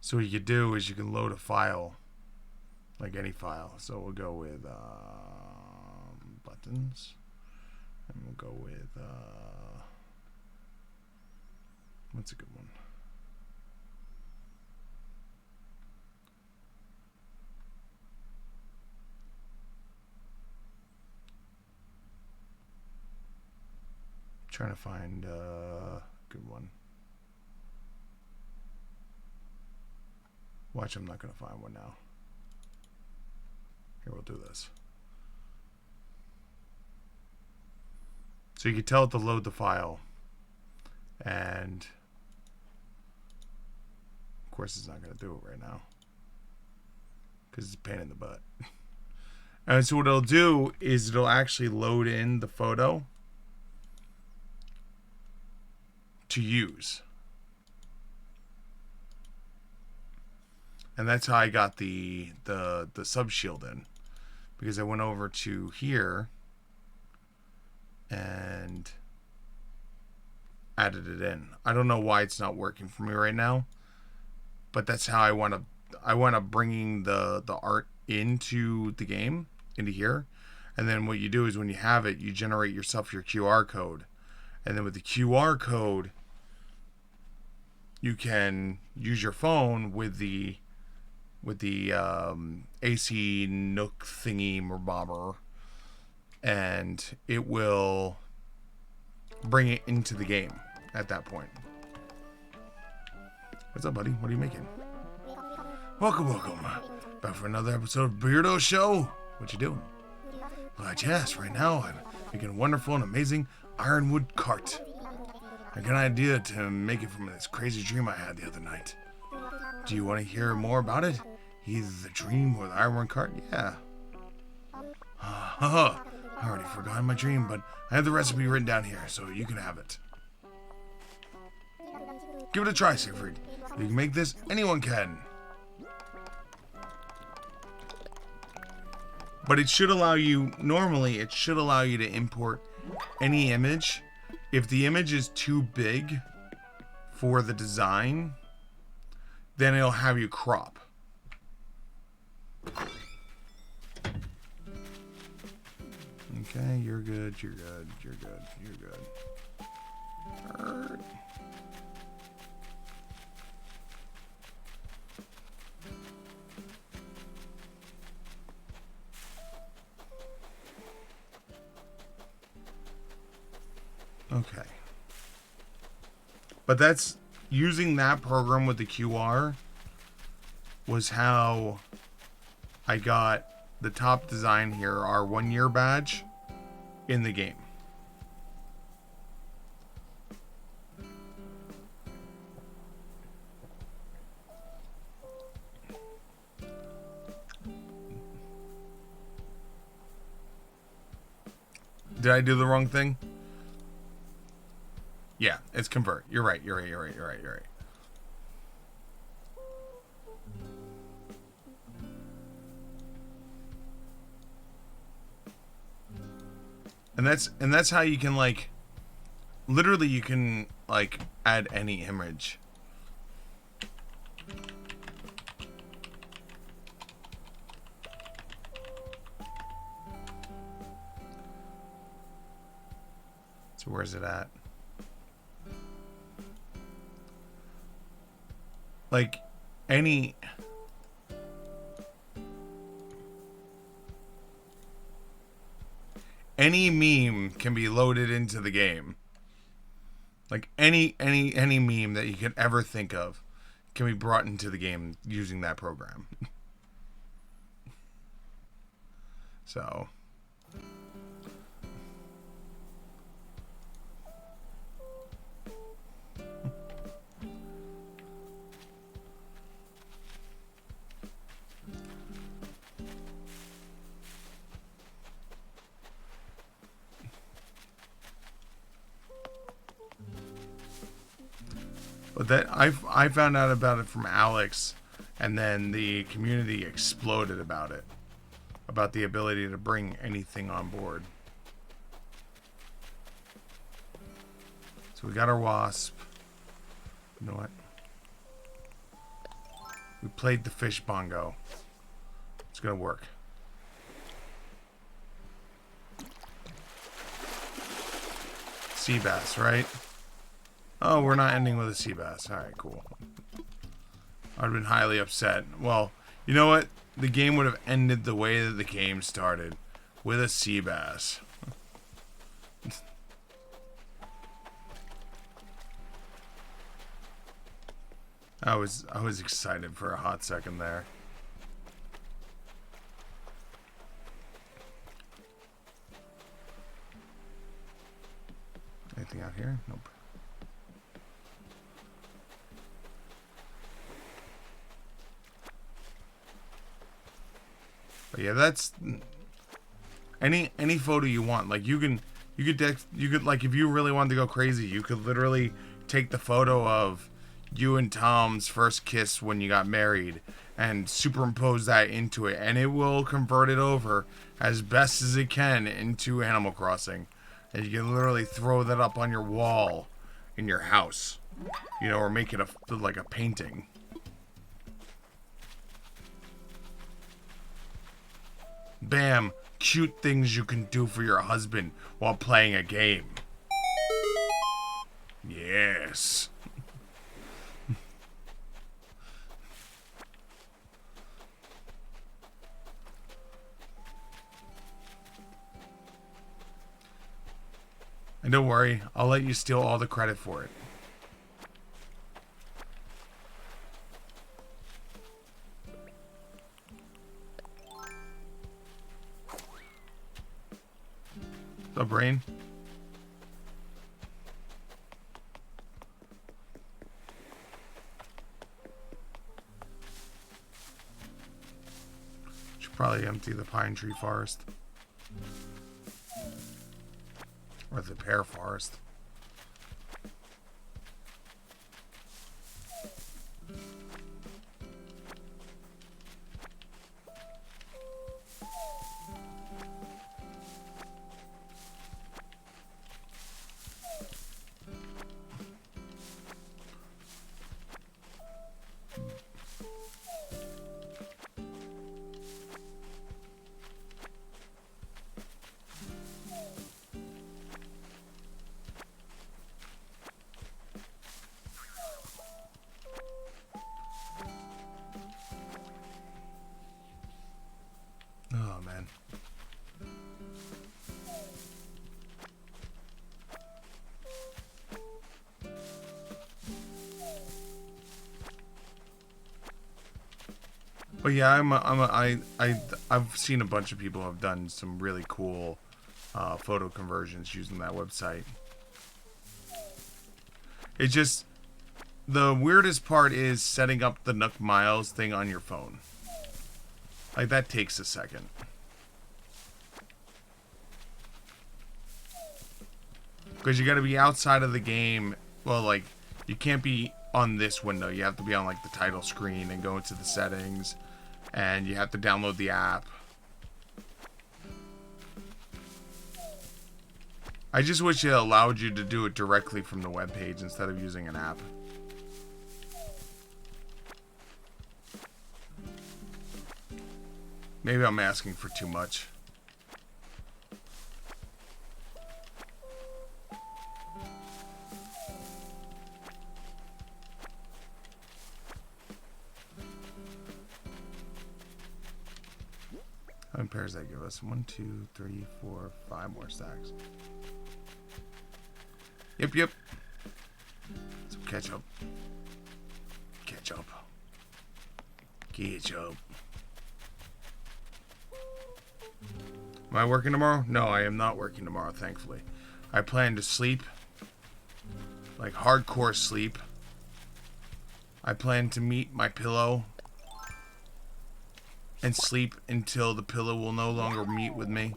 So what you can do is you can load a file, like any file. So we'll go with buttons, and we'll go with what's a good one? Trying to find a good one. Watch, I'm not going to find one now. Here, we'll do this. So you can tell it to load the file. And of course it's not going to do it right now, because it's a pain in the butt. And so what it'll do is it'll actually load in the photo to use. And that's how I got the sub shield in, because I went over to here and added it in. I don't know why it's not working for me right now, but that's how I want to bringing the art into the game, into here. And then what you do is when you have it, you generate yourself your QR code. And then with the QR code, you can use your phone with the AC Nook thingy bobber, and it will bring it into the game at that point. What's up, buddy? What are you making? Welcome back for another episode of Beardo Show. What you doing? Well, yes, right now I'm making a wonderful and amazing ironwood cart. I got an idea to make it from this crazy dream I had the other night. Do you want to hear more about it? Either the dream or the ironwood cart? Yeah. I already forgot my dream, but I have the recipe written down here, so you can have it. Give it a try, Siegfried. If you can make this, anyone can. But it should allow you, normally it should allow you to import any image. If the image is too big for the design, then it'll have you crop. Okay, you're good, you're good, you're good, you're good. Okay. But that's using that program with the QR was how I got the top design here, our 1 year badge in the game. Did I do the wrong thing? Yeah, it's convert. You're right. And that's how you can, like, literally you can, like, add any image. So where's it at? Like, any meme can be loaded into the game. Like any meme that you could ever think of can be brought into the game using that program. So but that I found out about it from Alex, and then the community exploded about it, about the ability to bring anything on board. So we got our wasp. You know what? We played the fish bongo. It's gonna work. Sea bass, right? Oh, we're not ending with a sea bass. Alright, cool. I'd have been highly upset. Well, you know what? The game would have ended the way that the game started. With a sea bass. I was excited for a hot second there. Anything out here? Nope. But yeah, that's any photo you want. Like you could like, if you really wanted to go crazy, you could literally take the photo of you and Tom's first kiss when you got married, and superimpose that into it, and it will convert it over as best as it can into Animal Crossing. And you can literally throw that up on your wall in your house, you know, or make it like a painting. Bam, cute things you can do for your husband while playing a game. Yes. And don't worry, I'll let you steal all the credit for it. What's up, Brain? Should probably empty the pine tree forest. Or the pear forest. Oh, man. But yeah, I've seen a bunch of people have done some really cool photo conversions using that website. It just, the weirdest part is setting up the Nook Miles thing on your phone. Like, that takes a second. Because you got to be outside of the game. Well, like, you can't be on this window. You have to be on, like, the title screen and go into the settings. And you have to download the app. I just wish it allowed you to do it directly from the webpage instead of using an app. Maybe I'm asking for too much. How many pairs that give us? 1, 2, 3, 4, 5 more stacks. Yep. So ketchup. Ketchup. Am I working tomorrow? No, I am not working tomorrow, thankfully. I plan to sleep. Like hardcore sleep. I plan to meet my pillow and sleep until the pillow will no longer meet with me.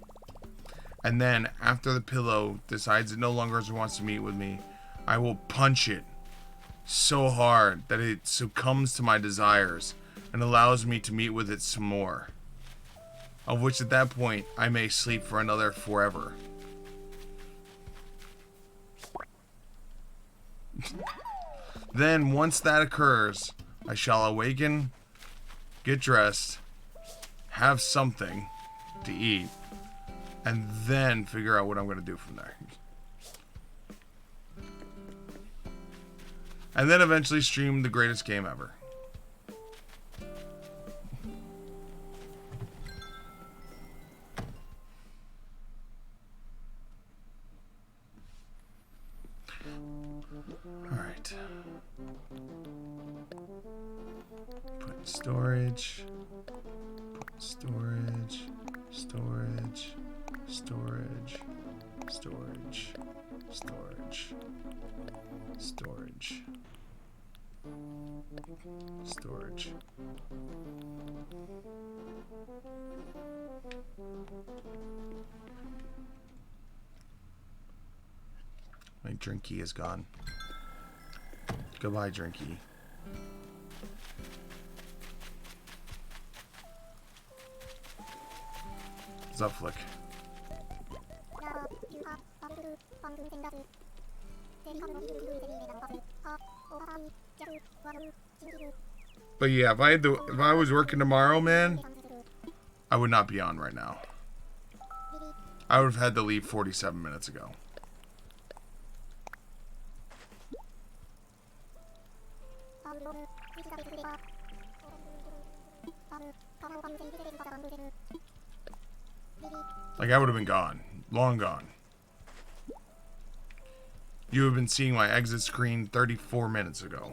And then, after the pillow decides it no longer wants to meet with me, I will punch it so hard that it succumbs to my desires and allows me to meet with it some more. Of which, at that point, I may sleep for another forever. Then, once that occurs, I shall awaken, get dressed, have something to eat, and then figure out what I'm going to do from there. And then eventually stream the greatest game ever. Alright. Put in storage. Storage. Storage. Storage. Storage. Storage. Storage. Storage. My drinky is gone. Goodbye, drinky. What's up, Flick? But yeah, if I was working tomorrow, man, I would not be on right now. I would have had to leave 47 minutes ago. Like, I would have been gone. Long gone. You have been seeing my exit screen 34 minutes ago.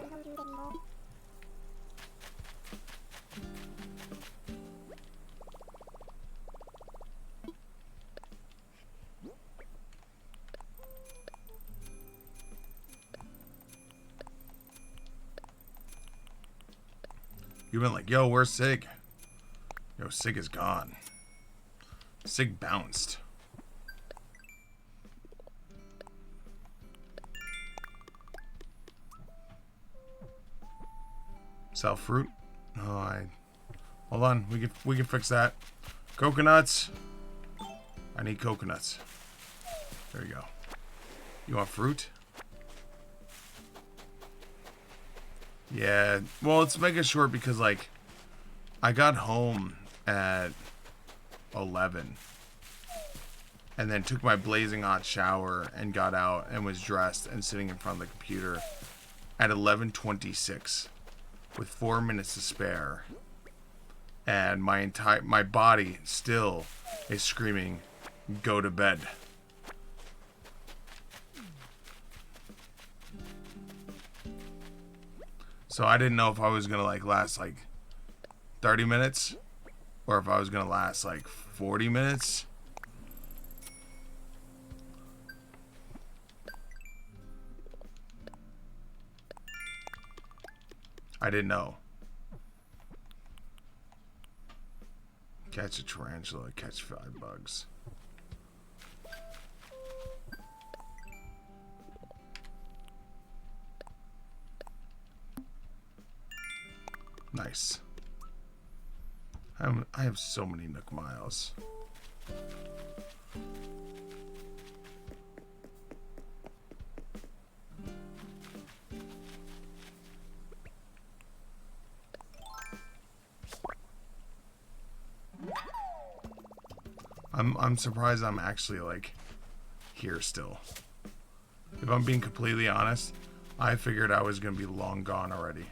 You've been like, yo, where's Sig? Yo, Sig is gone. Sig bounced. Sell fruit? Oh, hold on. We can fix that. Coconuts. I need coconuts. There you go. You want fruit? Yeah. Well, let's make it short because, like, I got home at 11 and then took my blazing hot shower and got out and was dressed and sitting in front of the computer at 11:26 with 4 minutes to spare, and my body still is screaming, go to bed. So I didn't know if I was gonna like last like 30 minutes or if I was gonna last like 40 minutes. I didn't know. Catch a tarantula, catch 5 bugs. Nice. I have so many Nook miles. I'm surprised I'm actually like here still. If I'm being completely honest, I figured I was gonna be long gone already.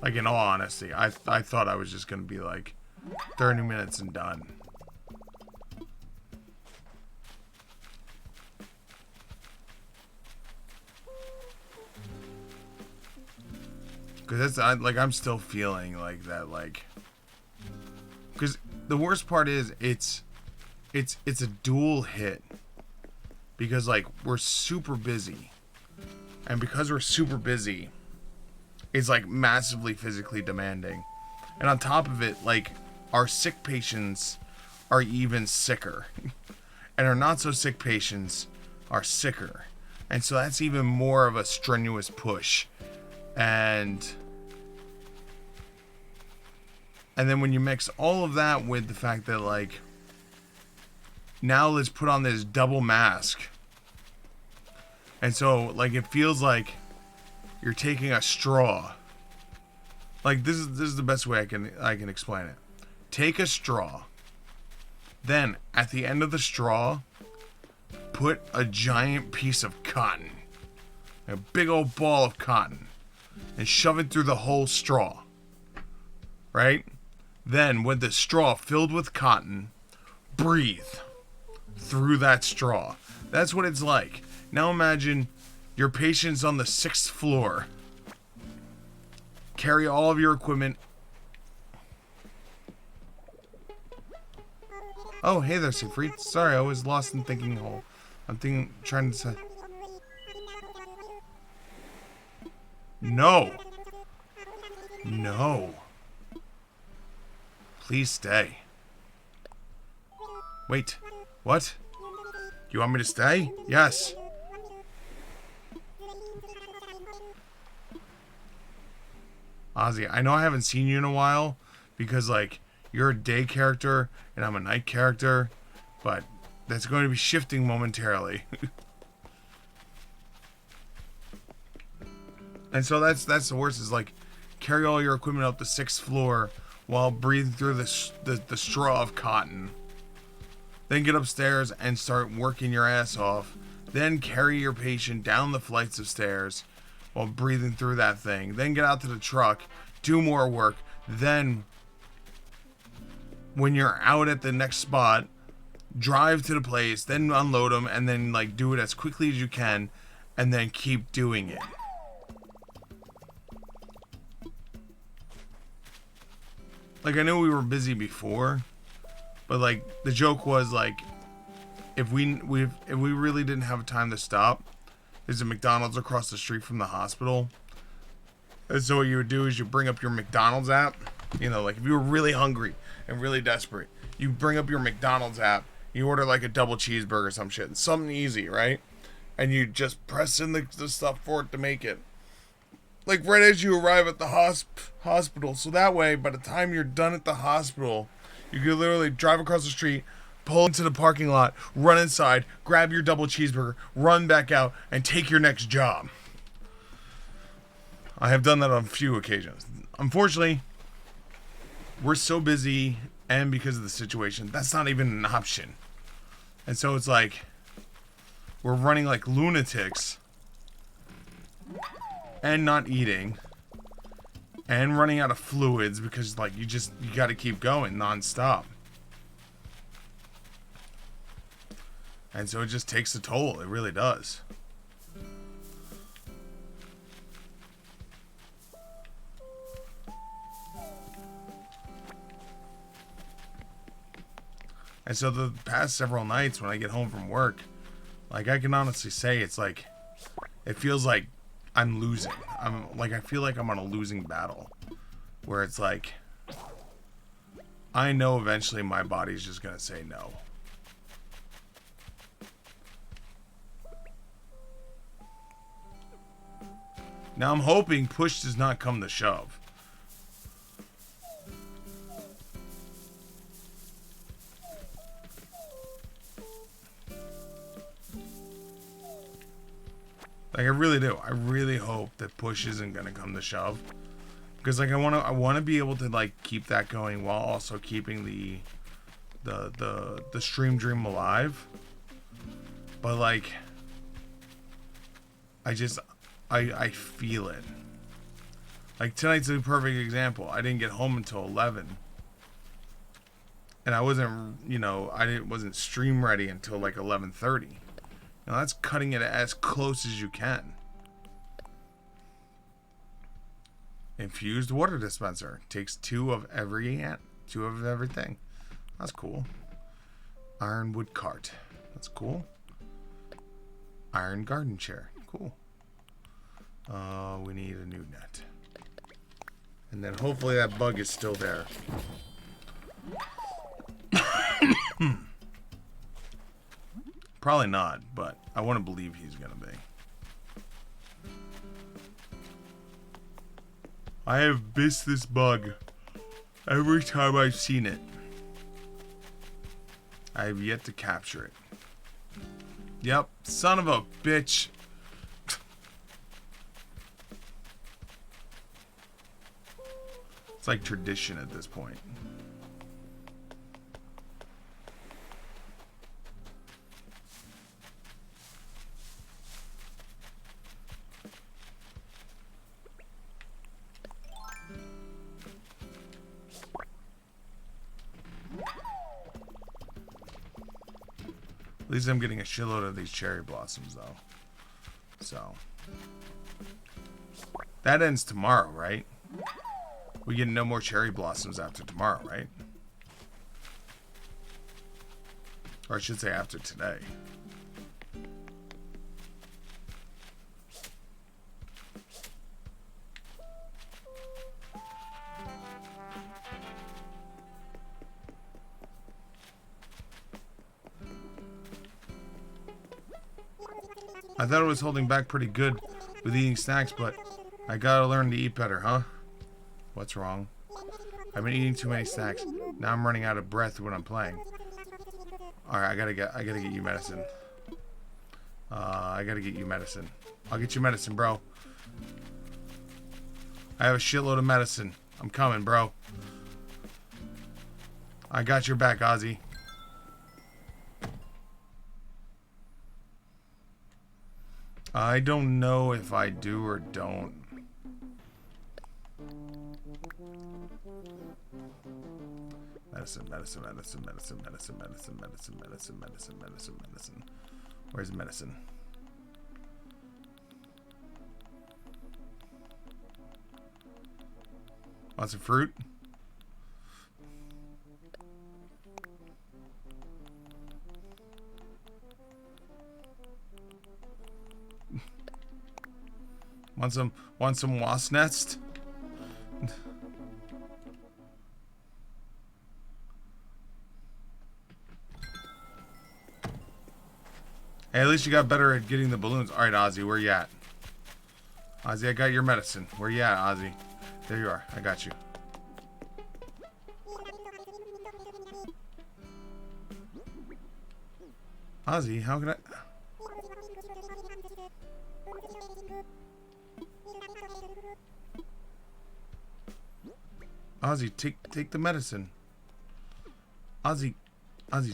Like, in all honesty, I thought I was just gonna be like 30 minutes and done. Cause I'm still feeling like that, like, cause the worst part is it's a dual hit, because like we're super busy, and because we're super busy, it's like massively physically demanding, and on top of it, like, our sick patients are even sicker, and our not so sick patients are sicker, and so that's even more of a strenuous push. And then when you mix all of that with the fact that, like, now let's put on this double mask, and so like it feels like you're taking a straw. Like, this is the best way I can explain it. Take a straw, then at the end of the straw, put a giant piece of cotton, a big old ball of cotton, and shove it through the whole straw, right? Then, with the straw filled with cotton, breathe through that straw. That's what it's like. Now imagine your patient's on the 6th floor. Carry all of your equipment. Oh, hey there, Siegfried. Sorry, I was lost in thinking hole. Trying to say... No. No. Please stay. Wait. What? You want me to stay? Yes. Ozzy, I know I haven't seen you in a while because, like, you're a day character and I'm a night character, but that's going to be shifting momentarily. And so that's the worst, is like carry all your equipment up the 6th floor while breathing through the straw of cotton. Then get upstairs and start working your ass off. Then carry your patient down the flights of stairs while breathing through that thing. Then get out to the truck, do more work. Then when you're out at the next spot, drive to the place, then unload them, and then like do it as quickly as you can, and then keep doing it. Like, I know we were busy before, but like the joke was like, if we really didn't have time to stop, there's a McDonald's across the street from the hospital. And so what you would do is you bring up your McDonald's app. You know, like if you were really hungry and really desperate, you bring up your McDonald's app, you order like a double cheeseburger or some shit. Something easy, right? And you just press in the stuff for it to make it. Like right as you arrive at the hospital. So that way, by the time you're done at the hospital, you can literally drive across the street, pull into the parking lot, run inside, grab your double cheeseburger, run back out, and take your next job. I have done that on a few occasions. Unfortunately, we're so busy, and because of the situation, that's not even an option. And so it's like, we're running like lunatics, and not eating, and running out of fluids because like you got to keep going nonstop. And so it just takes a toll. It really does. And so the past several nights when I get home from work, like I can honestly say it's like, it feels like I'm losing. I feel like I'm on a losing battle. Where it's like, I know eventually my body's just gonna say no. Now I'm hoping push does not come to shove. Like I really do. I really hope that push isn't gonna come to shove, because like I want to be able to like keep that going while also keeping the stream dream alive. But like I feel it. Like tonight's a perfect example. I didn't get home until 11. And I wasn't, wasn't stream ready until like 11:30. Now that's cutting it as close as you can. Infused water dispenser. Takes 2 of everything. That's cool. Ironwood cart. That's cool. Iron garden chair. Cool. We need a new net. And then hopefully that bug is still there. Probably not, but I want to believe he's gonna be. I have missed this bug every time I've seen it. I have yet to capture it. Yep, son of a bitch. It's like tradition at this point. At least I'm getting a shitload of these cherry blossoms, though. So. That ends tomorrow, right? We get no more cherry blossoms after tomorrow, right? Or I should say after today. I thought it was holding back pretty good with eating snacks, but I gotta learn to eat better, huh? What's wrong? I've been eating too many snacks. Now I'm running out of breath when I'm playing. Alright, I gotta get you medicine. I gotta get you medicine. I'll get you medicine, bro. I have a shitload of medicine. I'm coming, bro. I got your back, Ozzy. I don't know if I do or don't. Medicine, medicine, medicine, medicine, medicine, medicine, medicine, medicine, medicine, medicine, medicine. Where's medicine? Want some fruit? Want some wasp nest? Hey, at least you got better at getting the balloons. Alright, Ozzy, where you at? Ozzy, I got your medicine. Where you at, Ozzy? There you are. I got you. Ozzy, how can I... Ozzy, take the medicine. Ozzy,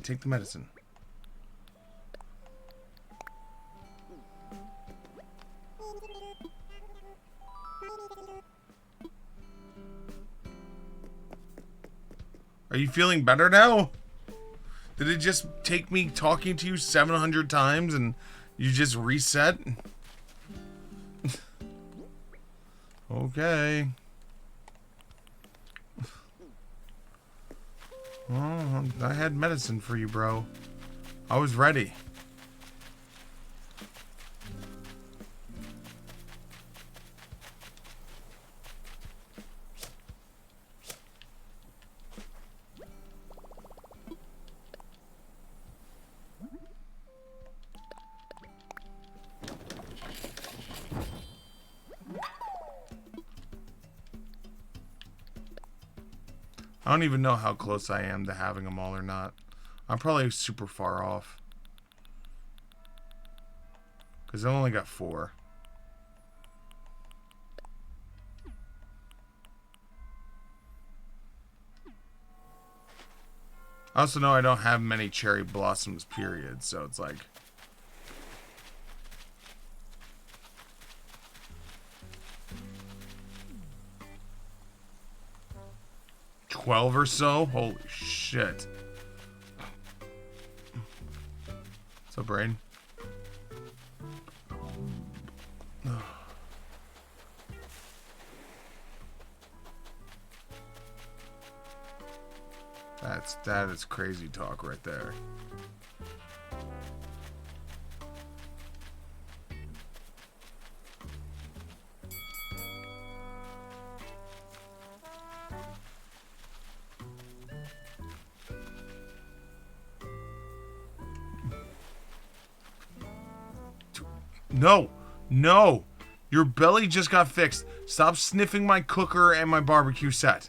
take the medicine. Are you feeling better now? Did it just take me talking to you 700 times and you just reset? Okay. Well, I had medicine for you, bro. I was ready. I don't even know how close I am to having them all or not. I'm probably super far off. Because I've only got 4. I also know I don't have many cherry blossoms, period. So it's like... $12 or so? Holy shit. What's up, Brain? That is crazy talk right there. No, no, your belly just got fixed. Stop sniffing my cooker and my barbecue set.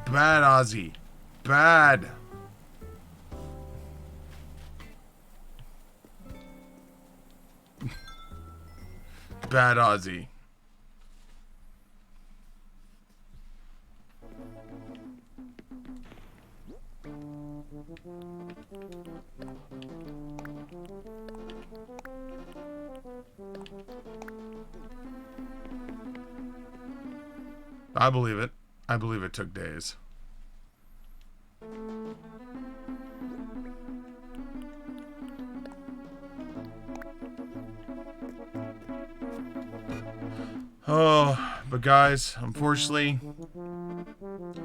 Bad, Ozzy. Bad. Bad, Ozzy. I believe it. I believe it took days. Oh, but guys, unfortunately,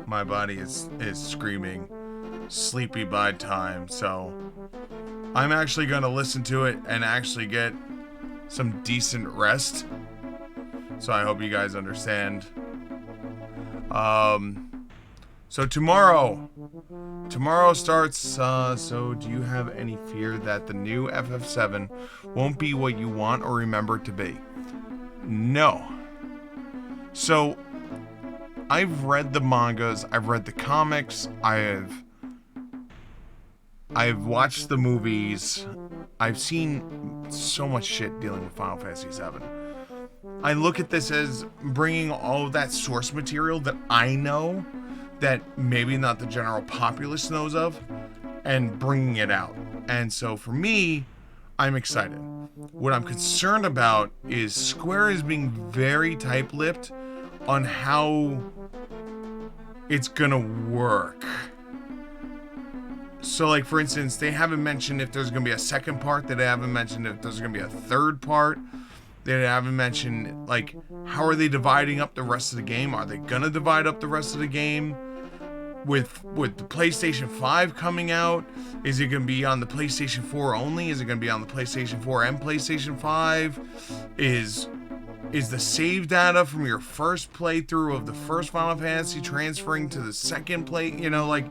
my body is screaming sleepy by time, so I'm actually going to listen to it and actually get some decent rest. So I hope you guys understand. So tomorrow starts, so do you have any fear that the new FF7 won't be what you want or remember it to be? No. So, I've read the mangas, I've read the comics, I've watched the movies, I've seen so much shit dealing with Final Fantasy VII. I look at this as bringing all of that source material that I know that maybe not the general populace knows of, and bringing it out. And so for me, I'm excited. What I'm concerned about is Square is being very tight-lipped on how it's gonna work. So, like, for instance, they haven't mentioned if there's gonna be a second part. They haven't mentioned if there's gonna be a third part. They haven't mentioned, like, how are they dividing up the rest of the game? Are they gonna divide up the rest of the game? With the PlayStation 5 coming out, is it going to be on the PlayStation 4 only? Is it going to be on the PlayStation 4 and PlayStation 5? Is the save data from your first playthrough of the first Final Fantasy transferring to the second play? You know, like,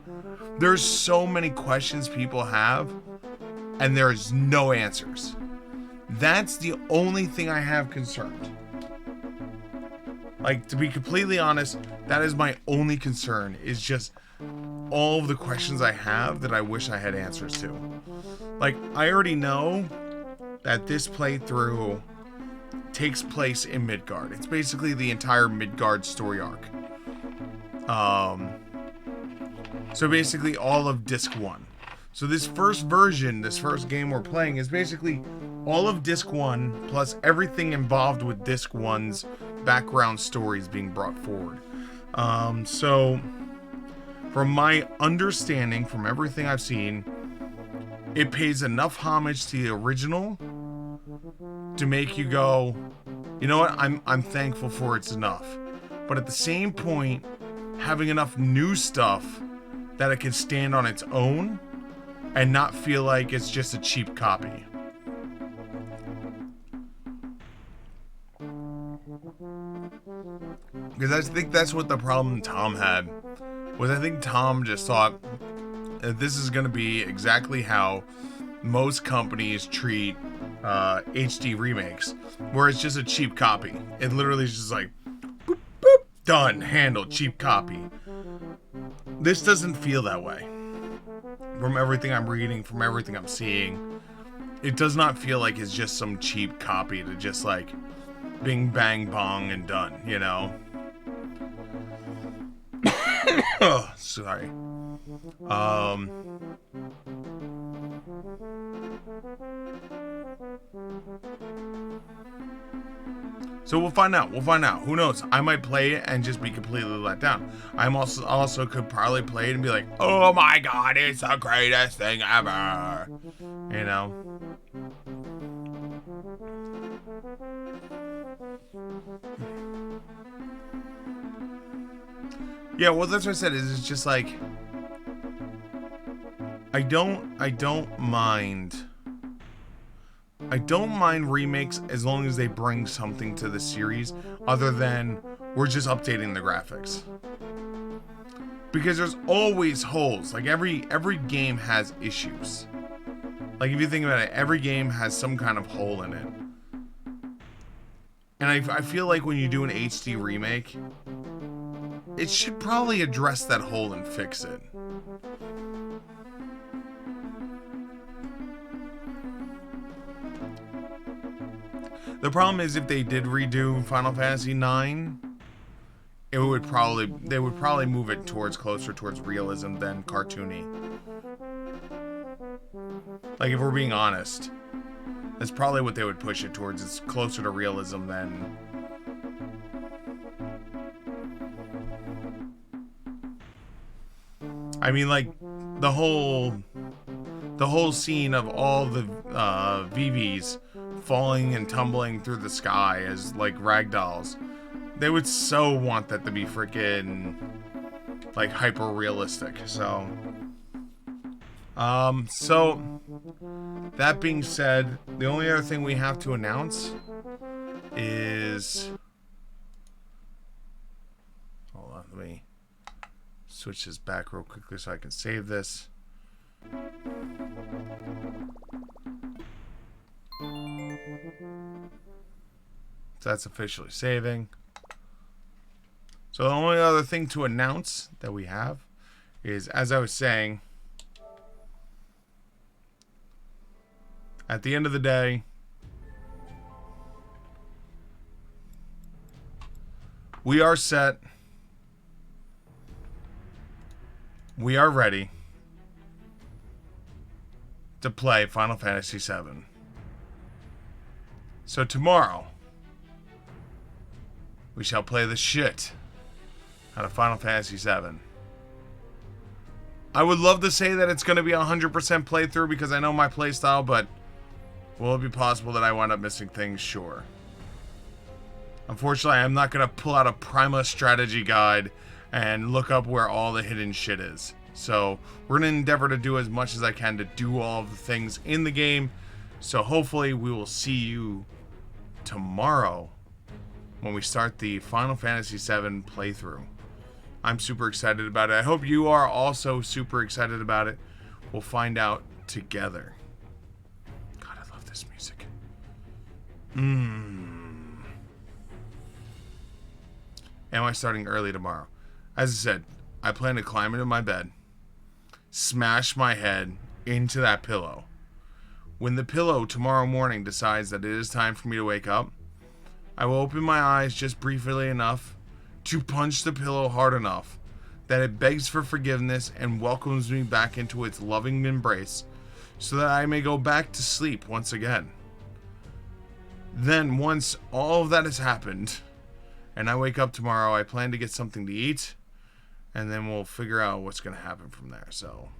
there's so many questions people have, and there's no answers. That's the only thing I have concerned. Like, to be completely honest, that is my only concern, is just all of the questions I have that I wish I had answers to. Like, I already know that this playthrough takes place in Midgard. It's basically the entire Midgard story arc. So basically all of Disc 1. So this first version, this first game we're playing, is basically all of Disc 1 plus everything involved with Disc 1's background stories being brought forward. So from my understanding, from everything I've seen, it pays enough homage to the original to make you go, you know what, I'm thankful for it's enough. But at the same point, having enough new stuff that it can stand on its own and not feel like it's just a cheap copy. Because I think that's what the problem Tom had. Was I think Tom just thought that this is going to be exactly how most companies treat HD remakes, where it's just a cheap copy. It literally is just like, boop, boop, done, handled, cheap copy. This doesn't feel that way. From everything I'm reading, from everything I'm seeing, it does not feel like it's just some cheap copy to just like bing, bang, bong, and done, you know? Oh, sorry. So we'll find out. Who knows? I might play it and just be completely let down. I'm also could probably play it and be like, oh my god, it's the greatest thing ever. You know? Yeah, well, that's what I said. Is it's just like, I don't mind remakes as long as they bring something to the series other than we're just updating the graphics. Because there's always holes. Like every game has issues. Like if you think about it, every game has some kind of hole in it. And I feel like when you do an HD remake, it should probably address that hole and fix it. The problem is if they did redo Final Fantasy IX, they would probably move it closer towards realism than cartoony. Like if we're being honest, that's probably what they would push it towards. It's closer to realism than. I mean, like the whole scene of all the VVs falling and tumbling through the sky as like ragdolls. They would so want that to be freaking like hyper realistic. So that being said, the only other thing we have to announce is, hold on, let me switch this back real quickly so I can save this. So that's officially saving. So the only other thing to announce that we have is, as I was saying, at the end of the day, we are set. We are ready to play Final Fantasy VII. So tomorrow, we shall play the shit out of Final Fantasy VII. I would love to say that it's going to be a 100% playthrough because I know my playstyle, but will it be possible that I wind up missing things? Sure. Unfortunately, I'm not going to pull out a Prima strategy guide and look up where all the hidden shit is. So we're going to endeavor to do as much as I can to do all of the things in the game. So hopefully we will see you tomorrow when we start the Final Fantasy VII playthrough. I'm super excited about it. I hope you are also super excited about it. We'll find out together. God, I love this music. Am I starting early tomorrow? As I said, I plan to climb into my bed, smash my head into that pillow. When the pillow tomorrow morning decides that it is time for me to wake up, I will open my eyes just briefly enough to punch the pillow hard enough that it begs for forgiveness and welcomes me back into its loving embrace so that I may go back to sleep once again. Then once all of that has happened and I wake up tomorrow, I plan to get something to eat and then we'll figure out what's going to happen from there. So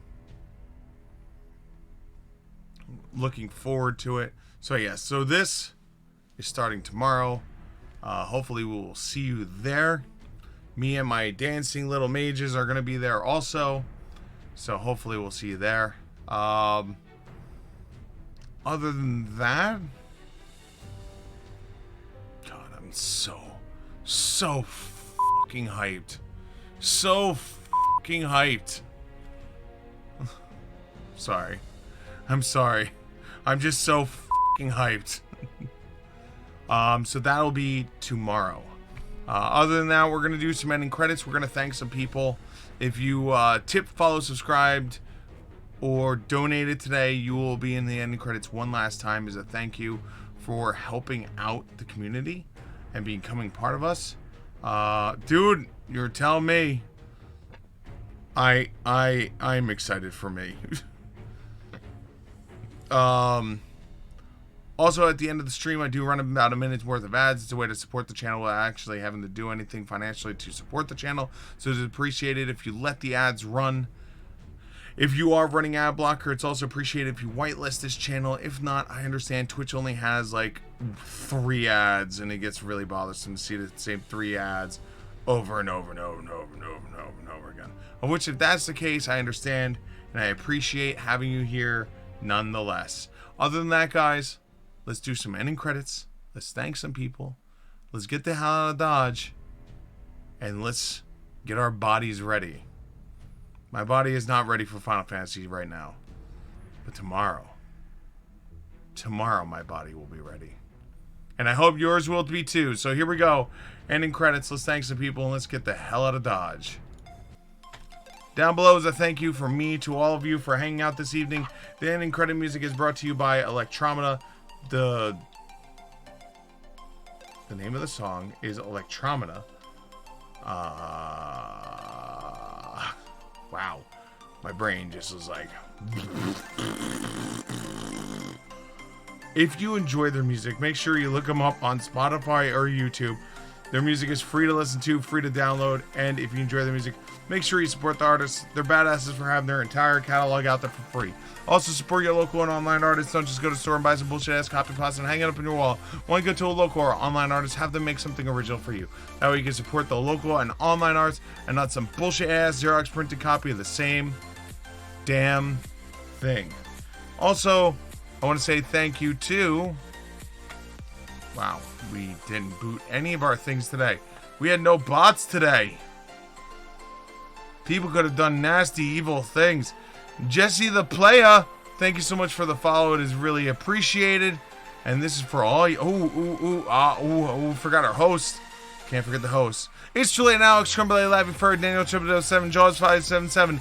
looking forward to it. So yes, so this is starting tomorrow. Hopefully we will see you there. Me and my dancing little mages are going to be there also. So hopefully we'll see you there. Other than that, God, I'm so fucking hyped. So fucking hyped. Sorry. I'm sorry. I'm just so fucking hyped. So that'll be tomorrow. Other than that, we're going to do some ending credits. We're going to thank some people. If you tipped, followed, subscribed, or donated today, you will be in the ending credits one last time as a thank you for helping out the community and becoming part of us. Dude, you're telling me. I'm excited for me. Also, at the end of the stream, I do run about a minute's worth of ads. It's a way to support the channel without actually having to do anything financially to support the channel. So it's appreciated if you let the ads run. If you are running ad blocker, it's also appreciated if you whitelist this channel. If not, I understand Twitch only has like 3 ads, and it gets really bothersome to see the same 3 ads over and over and over and over and over and over and over again. Of which, if that's the case, I understand, and I appreciate having you here nonetheless. Other than that, guys, let's do some ending credits. Let's thank some people. Let's get the hell out of Dodge. And let's get our bodies ready. My body is not ready for Final Fantasy right now. But tomorrow my body will be ready. And I hope yours will be too. So here we go. Ending credits. Let's thank some people and let's get the hell out of Dodge. Down below is a thank you from me to all of you for hanging out this evening. The ending credit music is brought to you by Electromata. The name of the song is Electromata. Wow. My brain just was like... If you enjoy their music, make sure you look them up on Spotify or YouTube. Their music is free to listen to, free to download, and if you enjoy their music, make sure you support the artists. They're badasses for having their entire catalog out there for free. Also, support your local and online artists. Don't just go to the store and buy some bullshit-ass copy pasta and hang it up on your wall. Want to go to a local or online artist, have them make something original for you. That way you can support the local and online arts and not some bullshit-ass Xerox printed copy of the same damn thing. Also, I want to say thank you to... Wow, we didn't boot any of our things today. We had no bots today. People could have done nasty, evil things. Jesse the Playa, thank you so much for the follow. It is really appreciated. And this is for all you. Forgot our host. Can't forget the hosts. It's truly an Alex Crumbley, Laughing Fur, Daniel Triple 7, Jaws 577,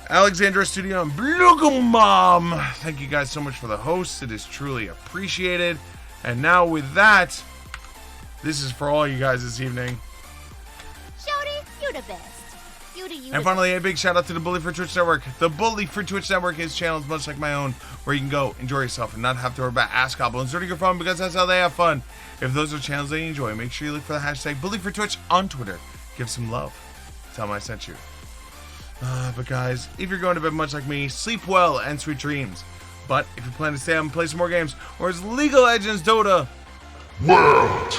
Alexandra Studio, and Bluggle Mom. Thank you guys so much for the hosts. It is truly appreciated. And now with that, this is for all you guys this evening. Shouty, you the best. You And finally, a big shout out to the Bully for Twitch Network. The Bully for Twitch Network is channels much like my own, where you can go enjoy yourself and not have to worry about ass goblins or your phone, because that's how they have fun. If those are channels that you enjoy, make sure you look for the hashtag Bully for Twitch on Twitter. Give some love. Tell them I sent you. But guys, if you're going to bed much like me, sleep well and sweet dreams. But if you plan to stay up and play some more games, or as League of Legends, Dota, World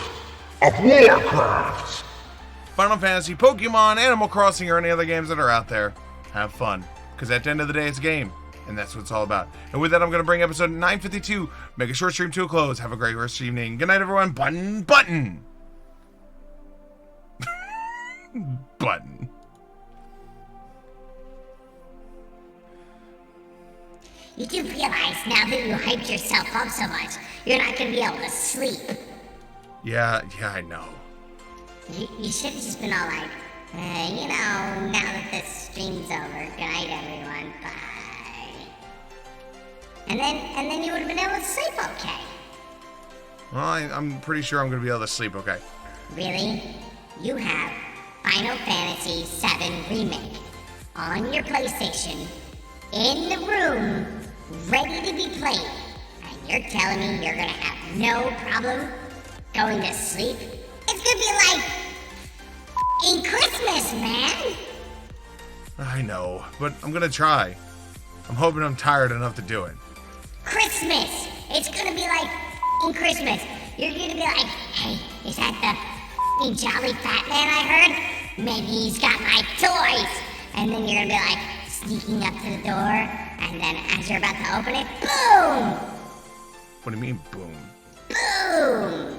of Warcraft. Final Fantasy, Pokemon, Animal Crossing, or any other games that are out there, have fun. Because at the end of the day, it's a game. And that's what it's all about. And with that, I'm going to bring episode 952, make a short stream to a close. Have a great rest of the evening. Good night, everyone. Button. Button. You do realize now that you hyped yourself up so much, you're not gonna be able to sleep. Yeah, I know. You should have just been all like, now that this stream's over, good night everyone, bye. And then you would have been able to sleep okay. Well, I'm pretty sure I'm going to be able to sleep okay. Really? You have Final Fantasy VII Remake on your PlayStation, in the room, ready to be played. And you're telling me you're gonna have no problem going to sleep? It's gonna be like in Christmas, man! I know, but I'm going to try. I'm hoping I'm tired enough to do it. Christmas! It's gonna be like in Christmas. You're gonna be like, hey, is that the jolly fat man I heard? Maybe he's got my toys! And then you're gonna be like, sneaking up to the door, and then as you're about to open it, boom! What do you mean, boom? Boom!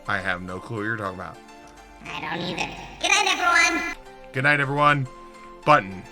I have no clue what you're talking about. I don't either. Good night, everyone! Good night, everyone. Button.